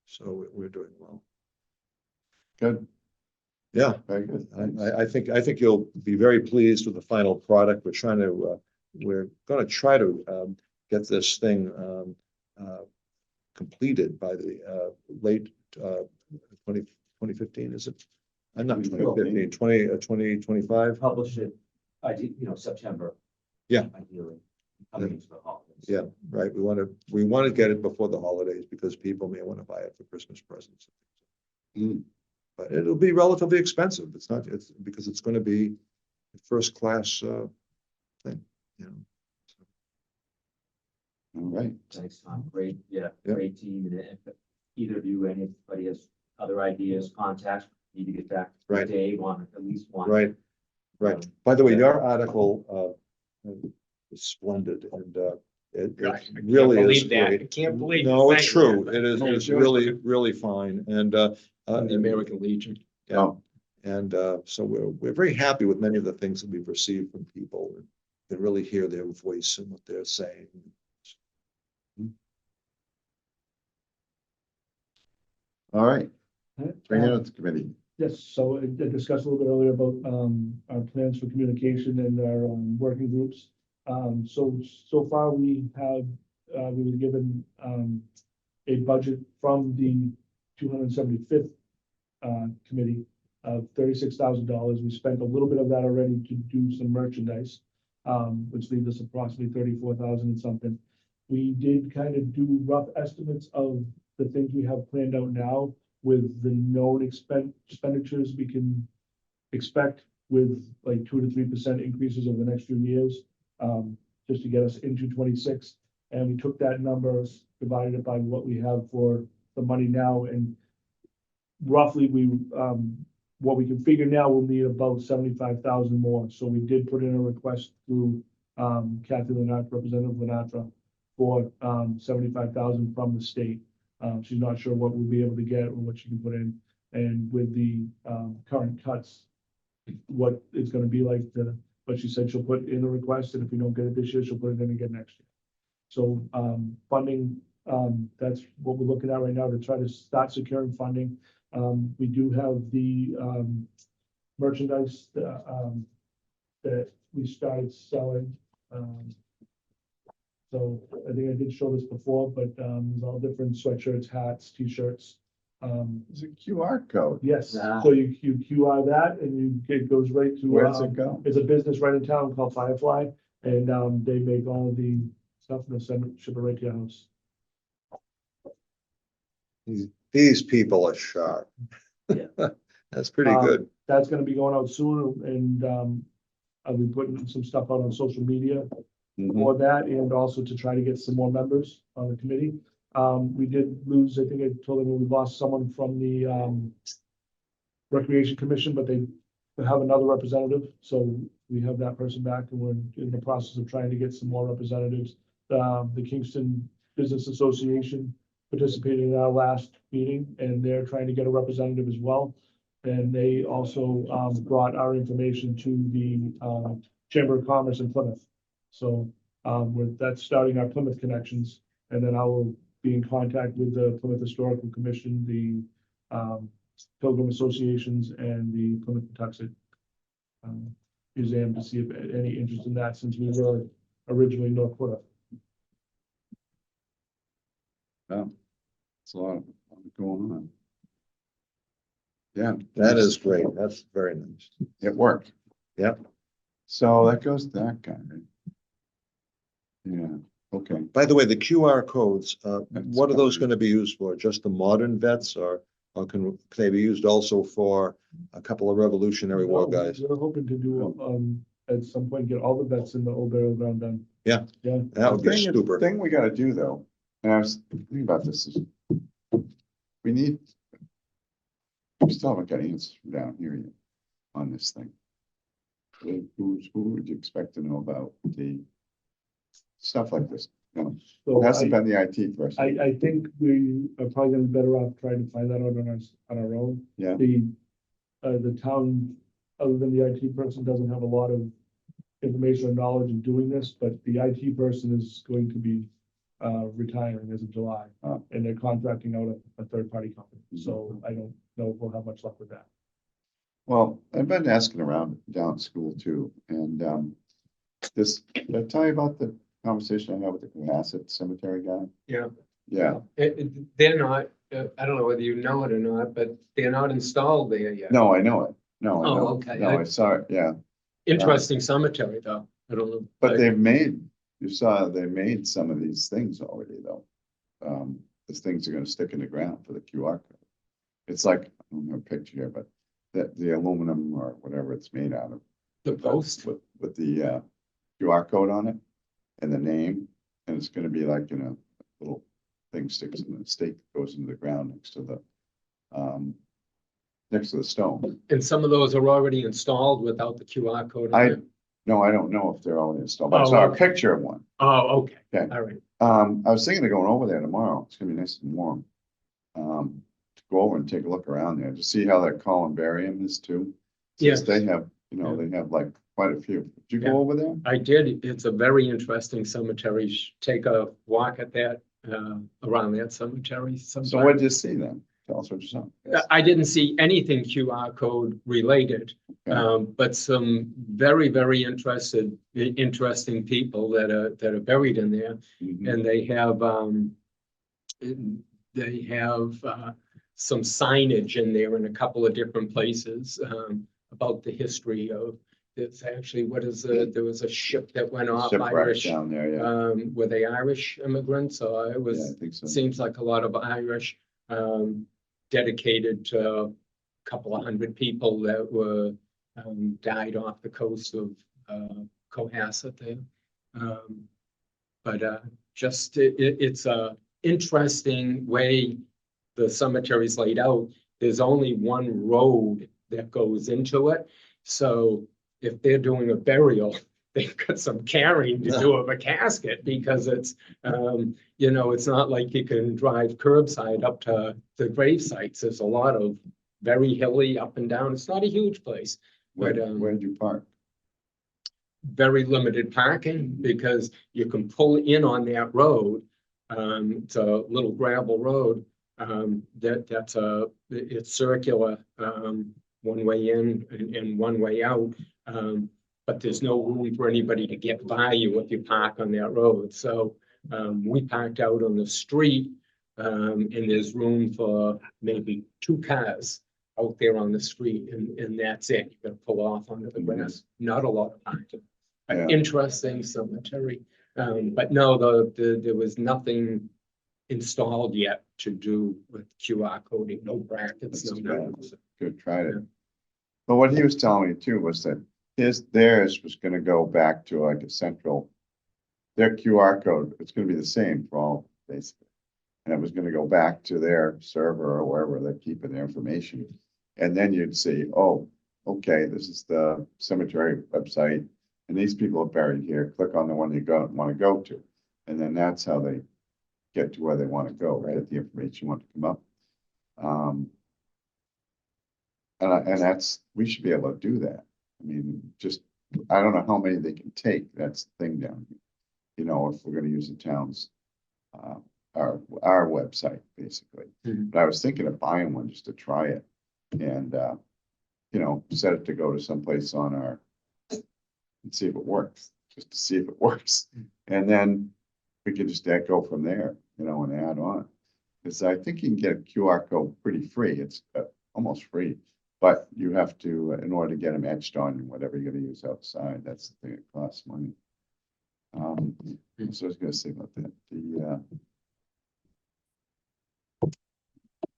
so we're doing well. Good, Yeah, very good. Thanks. I think you'll be very pleased with the final product. We're going to try to get this thing completed by the late 2015, is it? I'm not 2015, 2025. Publish it, September. Yeah. Ideally, coming into the holidays. Yeah, right. We want to get it before the holidays because people may want to buy it for Christmas presents. But it'll be relatively expensive. It's because it's going to be a first class thing, you know. All right. Thanks, Tom. Great, Yeah. great team. And if either of you, anybody has other ideas, contacts, need to get back to Right. Dave on at least one. Right. By the way, your article is splendid, and it Gosh, I can't really is believe that. great. I can't believe you're No, it's saying true. that. It is. Thank It's you. really, really fine. And The American Legion. yeah. Oh, And so we're very happy with many of the things that we've received from people, and can really hear their voice and what they're saying. all right. Bring it Uh, up to committee. Yes, so I discussed a little bit earlier about our plans for communication and our working groups. So far we have, we were given a budget from the 275th committee of $36,000. We spent a little bit of that already to do some merchandise, which leaves us approximately 34,000 and something. We did kind of do rough estimates of the things we have planned out now with the known expenditures we can expect with like 2 to 3% increases over the next few years, just to get us into 26. And we took that number, divided it by what we have for the money now, and roughly what we can figure now, we'll need about 75,000 more. So we did put in a request through Kathy Lenatra, Representative Lenatra, for 75,000 from the state. She's not sure what we'll be able to get or what she can put in. And with the current cuts, what it's going to be like to but she said she'll put in a request, and if we don't get it this year, she'll put it in again next year. So, funding, that's what we're looking at right now to try to start securing funding. We do have the, merchandise, that we started selling. So I think I did show this before, but, there's all different sweatshirts, hats, t-shirts. It's a QR code. Yes, Ah. so you QR that and it goes right to. Where does it go? There's a business right in town called Firefly, and, they make all the stuff and they ship it right to your house. These people are sharp. Yeah. That's pretty Um, good. That's gonna be going out soon, and, I'll be putting some stuff out on social media Mhm. for that, and also to try to get some more members on the committee. We did lose, I think I told them we lost someone from the, Recreation Commission, but they have another representative, so we have that person back, and we're in the process of trying to get some more representatives. The Kingston Business Association participated in our last meeting, and they're trying to get a representative as well. And they also, brought our information to the, Chamber of Commerce in Plymouth. So, that's starting our Plymouth connections, and then I will be in contact with the Plymouth Historical Commission, the, Pilgrim Associations, and the Plymouth Patuxent Museum to see if any interest in that, since we were originally North Plymouth. It's a lot going on. Yeah. That is great. That's very nice. It worked. Yep. So that goes to that guy, right? Yeah, okay. By the way, the QR codes, That's what are those fine. going to be used for? Just the modern vets, or can they be used also for a couple of Revolutionary War No, guys? We're hoping to do, at some point, get all the vets in the old burial ground done. Yeah. Yeah. That would be The super. thing we gotta do though, and I was thinking about this, is we still haven't got answers from down here yet on this thing. Who would you expect to know about the stuff like this? No, So it hasn't I, been the IT person. I think we are probably gonna be better off trying to find that out on our own. Yeah. The town, other than the IT person, doesn't have a lot of information or knowledge in doing this, but the IT person is going to be retiring as of July. Oh. And they're contracting out a third-party company, Mhm. so I don't know if we'll have much luck with that. Well, I've been asking around down at school too, and did I tell you about the conversation I had with the Cohasset cemetery guy? Yeah. Yeah, They're not, I don't know whether you know it or not, but they're not installed there yet. no, I know it. No, I Oh, know. okay. No, I saw it, yeah. Interesting cemetery, though. I don't know. But you saw they made some of these things already though. These things are gonna stick in the ground for the QR code. It's like, I don't have a picture here, but the aluminum or whatever it's made out of. The post. With the QR code on it and the name, and it's gonna be like, little thing sticks in the stake, goes into the ground next to the stone. And some of those are already installed without the QR code. I- in it? No, I don't know if they're all installed, but I Oh, saw a okay. picture of one. Oh, okay. Okay. All right. I was thinking of going over there tomorrow. It's gonna be nice and warm. To go over and take a look around there to see how that columbarium is too. Yes. Since they have, they have like quite a few. Did you Yeah. go over there? I did. It's a very interesting cemetery. You should take a walk at that, around that cemetery So sometime. what did you see then? Tell us what you saw. I didn't see anything QR code related, Okay. but some very, very interesting people that are buried in there. Mhm. And they have some signage in there in a couple of different places, about the history of, it's actually, there was a ship that went off Shipwreck Irish. down there, yeah. Were they Irish immigrants? So it Yeah, I was, think so. seems like a lot of Irish, dedicated to a couple of hundred people that were, died off the coast of, Cohasset there. But it's a interesting way the cemetery's laid out. There's only one road that goes into it. So if they're doing a burial, they've got some carrying to do of a casket, because it's, it's not like you can drive curbside up to the grave sites. There's a lot of very hilly up and down. It's not a huge place. Where but, did you park? very limited parking because you can pull in on that road. It's a little gravel road. It's circular, one way in and one way out. But there's no room for anybody to get by you if you park on that road. So, we parked out on the street, and there's room for maybe 2 cars out there on the street, and that's it. You gotta pull off onto the grass. Not a lot of parking. Yeah. Interesting cemetery, but no, there was nothing installed yet to do with QR coding, no brackets, no nothing. Good, tried it. Yeah. But what he was telling me too was that theirs was gonna go back to like a central. Their QR code, it's gonna be the same for all, basically. And it was gonna go back to their server or wherever they're keeping their information. And then you'd see, oh, okay, this is the cemetery website, and these people are buried here. Click on the one you want to go to. And then that's how they get to where they want to go, get the information you want to come up. And that's, we should be able to do that. I mean, just, I don't know how many they can take. That's the thing down here. You know, if we're gonna use the town's, our website, basically. Mhm. But I was thinking of buying one just to try it and, you know, set it to go to someplace on our, and see if it works, just to see if it works. And then we can just go from there, you know, and add on. Because I think you can get a QR code pretty free. It's almost free, but you have to, in order to get them etched on whatever you're gonna use outside, that's the thing, it costs money. So I was gonna say about that,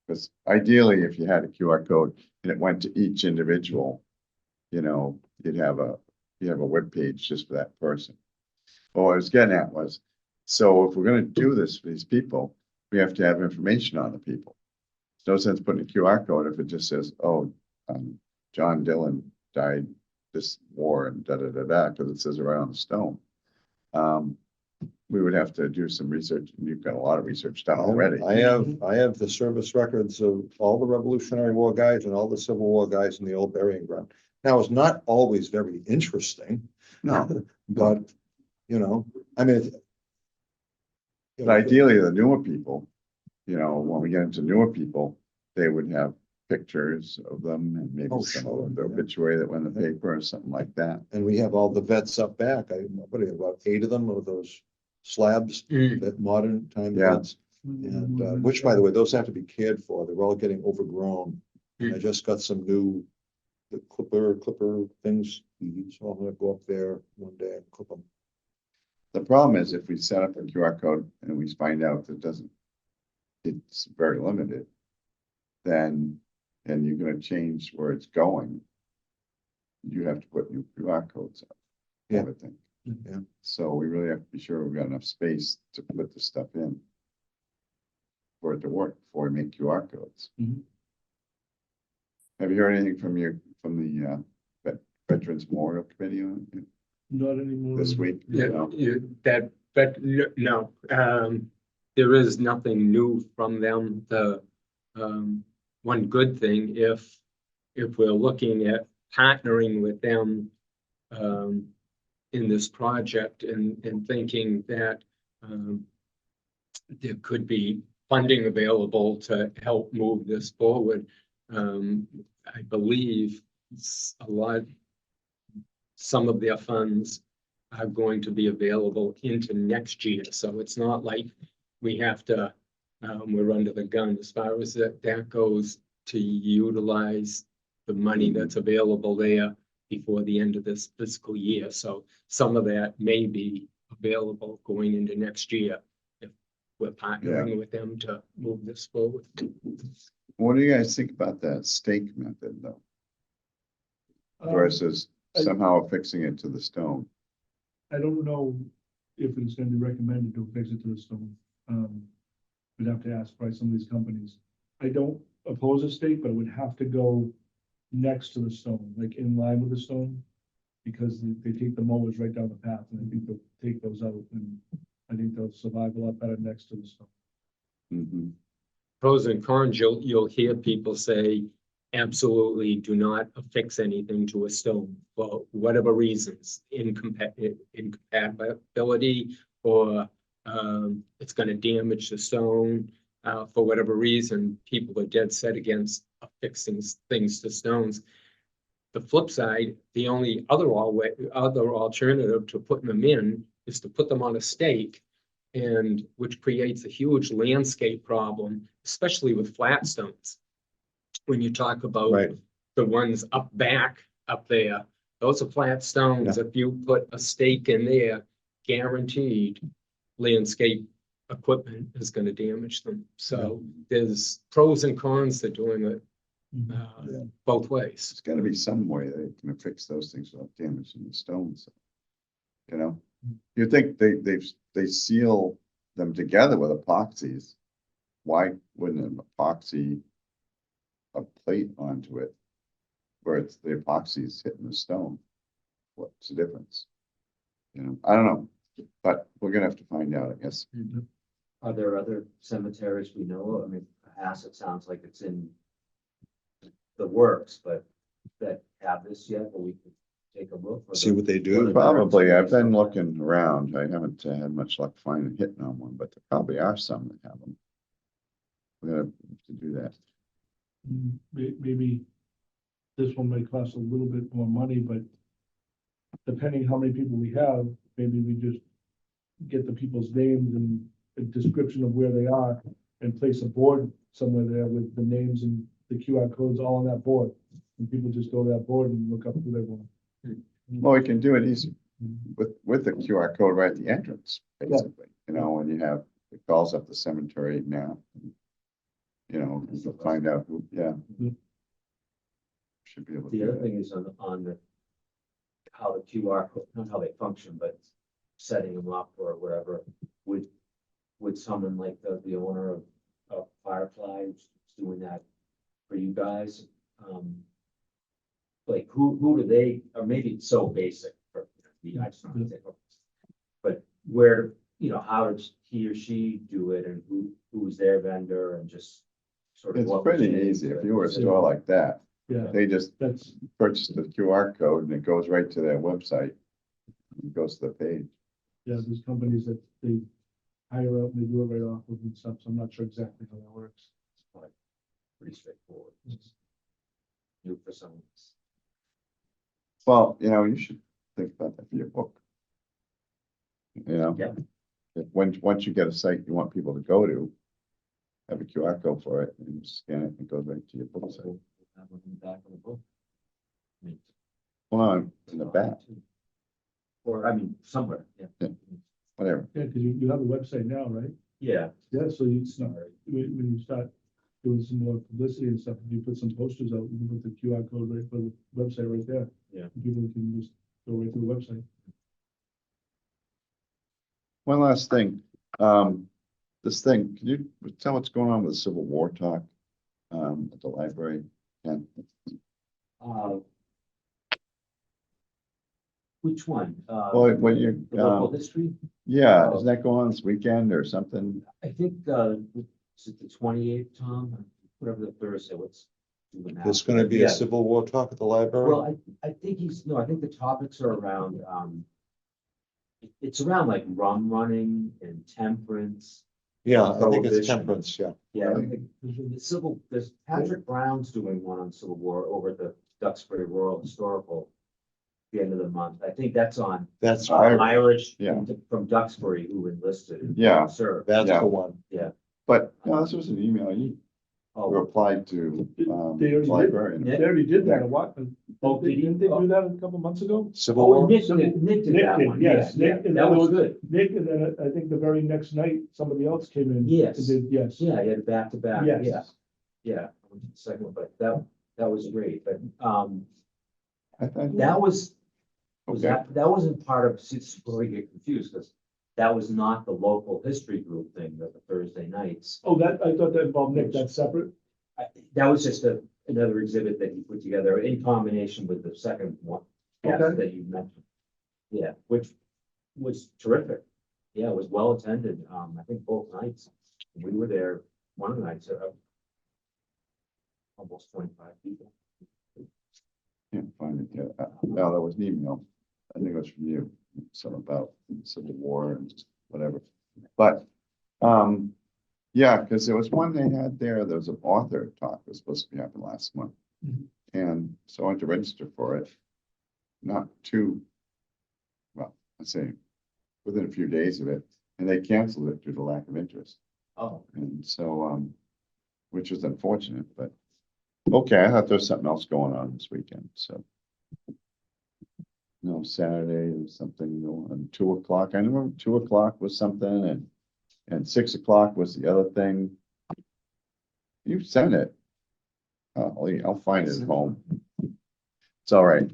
because ideally, if you had a QR code and it went to each individual, you know, you have a web page just for that person. But what I was getting at was, so if we're gonna do this for these people, we have to have information on the people. There's no sense putting a QR code if it just says, oh, John Dillon died this war and because it says it right on the stone. We would have to do some research, and you've got a lot of research done already. I have the service records of all the Revolutionary War guys and all the Civil War guys in the old burying ground. Now, it's not always very interesting, No, but, you know, I mean. but ideally, the newer people, you know, when we get into newer people, they would have pictures of them and maybe Oh, some sure, of the yeah. obituary that went in the paper or something like that. And we have all the vets up back. What do you have, about 8 of them, of those slabs, Mm. that modern time Yeah. vets. And, which, by the way, those have to be cared for. They're all getting overgrown. And I just got some new, the clipper things. So I'm gonna go up there one day and clip them. The problem is if we set up a QR code and we find out that it's very limited, then, and you're gonna change where it's going, you have to put new QR codes up. I Yeah. would think. Yeah. So we really have to be sure we've got enough space to put the stuff in for it to work before we make QR codes. Mhm. Have you heard anything from the Veterans Memorial Committee on it Not anymore. this week? Yeah, No? but no, there is nothing new from them. The, one good thing, if we're looking at partnering with them, in this project and thinking that, there could be funding available to help move this forward. I believe some of their funds are going to be available into next year. So it's not like we have to, we're under the gun as far as that goes to utilize the money that's available there before the end of this fiscal year. So some of that may be available going into next year if we're partnering with them to move this forward. What do you guys think about that stake method though, versus somehow affixing it to the stone? I don't know if it's gonna be recommended to affix it to the stone. We'd have to ask probably some of these companies. I don't oppose a stake, but it would have to go next to the stone, like in line with the stone. Because they take the mowers right down the path, and I think they'll take those out, and I think they'll survive a lot better next to the stone. Mhm. Pros and cons, you'll hear people say, absolutely do not affix anything to a stone for whatever reasons, incompatibility, or it's gonna damage the stone. For whatever reason, people are dead set against affixing things to stones. The flip side, the only other alternative to putting them in is to put them on a stake, and which creates a huge landscape problem, especially with flat stones. When you talk about Right. the ones up there, those are flat stones. If you put a stake in there, guaranteed landscape equipment is going to damage them. So there's pros and cons to doing it both ways. There's gotta be some way they can fix those things without damaging the stones. You know, you think they seal them together with epoxies. Why wouldn't an epoxy a plate onto it where it's the epoxy's hitting the stone? What's the difference? You know, I don't know, but we're gonna have to find out, I guess. Are there other cemeteries we know of? I mean, perhaps it sounds like it's in the works, but that have this yet, or we could take a look. or See the- what they or do. the Probably, I've been directions they looking around. I haven't had much luck finding, hitting on one, but there probably are some that have them. We're gonna have to do that. Maybe this one might cost a little bit more money, but depending how many people we have, maybe we just get the people's names and a description of where they are and place a board somewhere there with the names and the QR codes all on that board. And people just go to that board and look up who they want. Well, we can do it easy with the QR code right at the entrance, basically, you know, when you have, it calls up the cemetery now. You know, you'll find out who, yeah. Mhm. Should be able to The do other that. thing is on the, how the QR code, not how they function, but setting them up or whatever, would someone like the owner of Firefly who's doing that for you guys? Like who do they, or maybe it's so basic for me, I just don't think of. But where, you know, how does he or she do it, and who's their vendor, and just sort of. It's what was pretty made easy. to If it? you were a Is it- store like that, Yeah, they just that's, purchase the QR code and it goes right to their website. It goes to the page. yeah, there's companies that they hire out and they do it right off of and stuff, so I'm not sure exactly how that works. Pretty straightforward. New for someone. Well, you know, you should think about that for your book. You know? Yeah. Once you get a site you want people to go to, have a QR code for it and scan it and it goes right to your book site. We'll have one in the back of the book. I mean, Well, in the back, Or, I mean, somewhere, yeah. Yeah. whatever. Yeah, because you have a website now, right? Yeah, Yeah, so you, sorry. when you start doing some more publicity and stuff, you put some posters out, you can put the QR code right for the website right there. Yeah. People can just go right to the website. One last thing, this thing, can you tell what's going on with the Civil War talk, at the library? And Which one? well, when you, The local history? yeah, doesn't that go on this weekend or something? I think, is it the 28th, Tom? Whatever the Thursday, what's? doing that? There's gonna be Yeah. a Civil War talk at the library. Well, I think I think the topics are around, it's around like rum running and temperance. Yeah, I think it's Prohibition. temperance, yeah. Yeah, I think there's Patrick Brown's doing one on Civil War over at the Duxbury Rural Historical. The end of the month. I think that's on That's, Irish Yeah. from Duxbury who enlisted. Yeah. Sir. that's Yeah. the one. But, no, this was an email you Oh, replied to, They already did. librarian. Nick? They already did that a while. Oh, did he? Didn't they do that a couple months ago? Civil oh, War, Nick did that did, one. yes, Yeah, Nick, and that then was there good. Nick, and then I think the very next night, somebody else came in. Yes. And did, yes. Yeah, he had a back to back. Yeah, Yes. yeah. I went to the second one, but that was great. But I thought, that was okay, that wasn't part of, see, this is where we get confused because that was not the local history group thing, the Thursday nights. Oh, that, I thought that involved Nick, that's separate. That was just another exhibit that he put together in combination with the second one. Yes, Okay. that you mentioned. Yeah, which was terrific. Yeah, it was well attended. I think both nights. We were there one of the nights. almost 25 people. Can't find it yet. No, that was an email. I think it was from you, something about Civil War and whatever. But, yeah, because there was one they had there was an author talk that was supposed to be happening last month. Mhm. And so I went to register for it. Not too, well, I'd say within a few days of it, and they canceled it due to lack of interest. Oh, And so, which is unfortunate, but okay, I thought there was something else going on this weekend, so. No, Saturday was something going on 2 o'clock. I remember 2 o'clock was something and 6 o'clock was the other thing. You sent it. I'll find it at home. It's all right.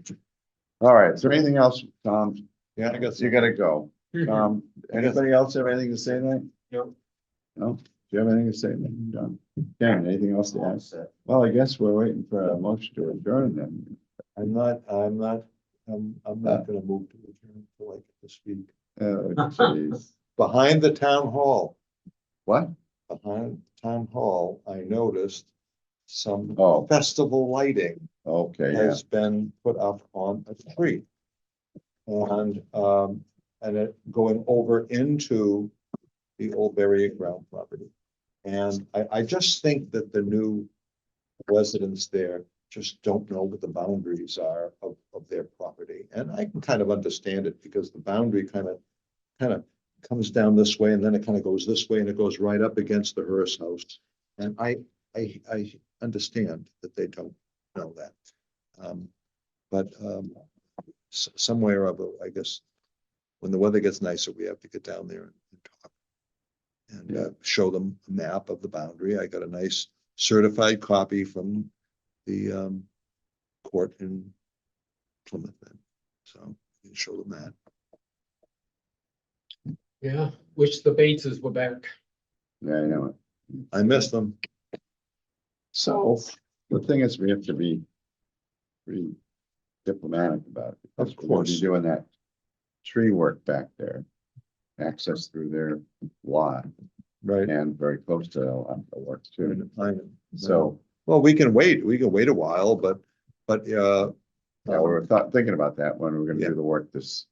All right, is there anything else, Tom? Yeah, I guess. You gotta go. Anybody else have anything to say tonight? no. No? Do you have anything to say, John? Ken, anything else to All add? set. Well, I guess we're waiting for a motion to adjourn then. I'm not gonna move to adjourn until I get to speak. Oh, jeez. Behind the town hall, What? behind town hall, I noticed some Oh, festival lighting okay, yeah. has been put up on a tree. And it going over into the old burying ground property. And I just think that the new residents there just don't know what the boundaries are of their property. And I can kind of understand it because the boundary kind of comes down this way and then it kind of goes this way and it goes right up against the Hearst house. And I understand that they don't know that. But somewhere or other, I guess, when the weather gets nicer, we have to get down there and talk. And show them a map of the boundary. I got a nice certified copy from the court in Plymouth. So you can show them that. Yeah, wish the Bateses were back. Yeah, I know it. I miss them. So the thing is, we have to be pretty diplomatic about it. Because Of we're gonna be course. doing that tree work back there, access through their lot Right. and very close to the work too. So, Well, we can wait a while, but yeah, we were thinking about that when we were gonna Yeah. do the work this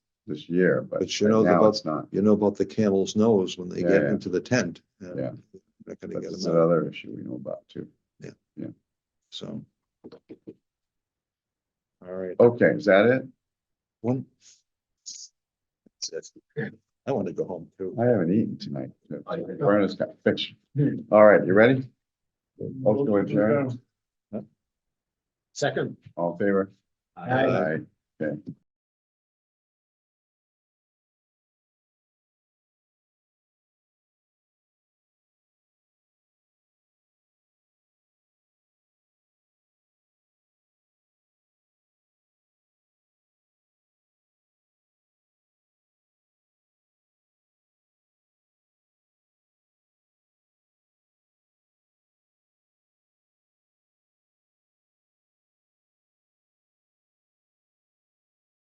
year, but But you right know now about- it's not. you know about the camel's nose when they Yeah, get yeah. into the tent. Yeah. Not gonna But get it's them out, another issue we know about too. so. All right. Okay, is that it? One. That's it. I want to go home too. I haven't eaten tonight. I- Vernon's got fish. All right, you ready? Motion to adjourn. Second. All in favor? I- Aye. Okay.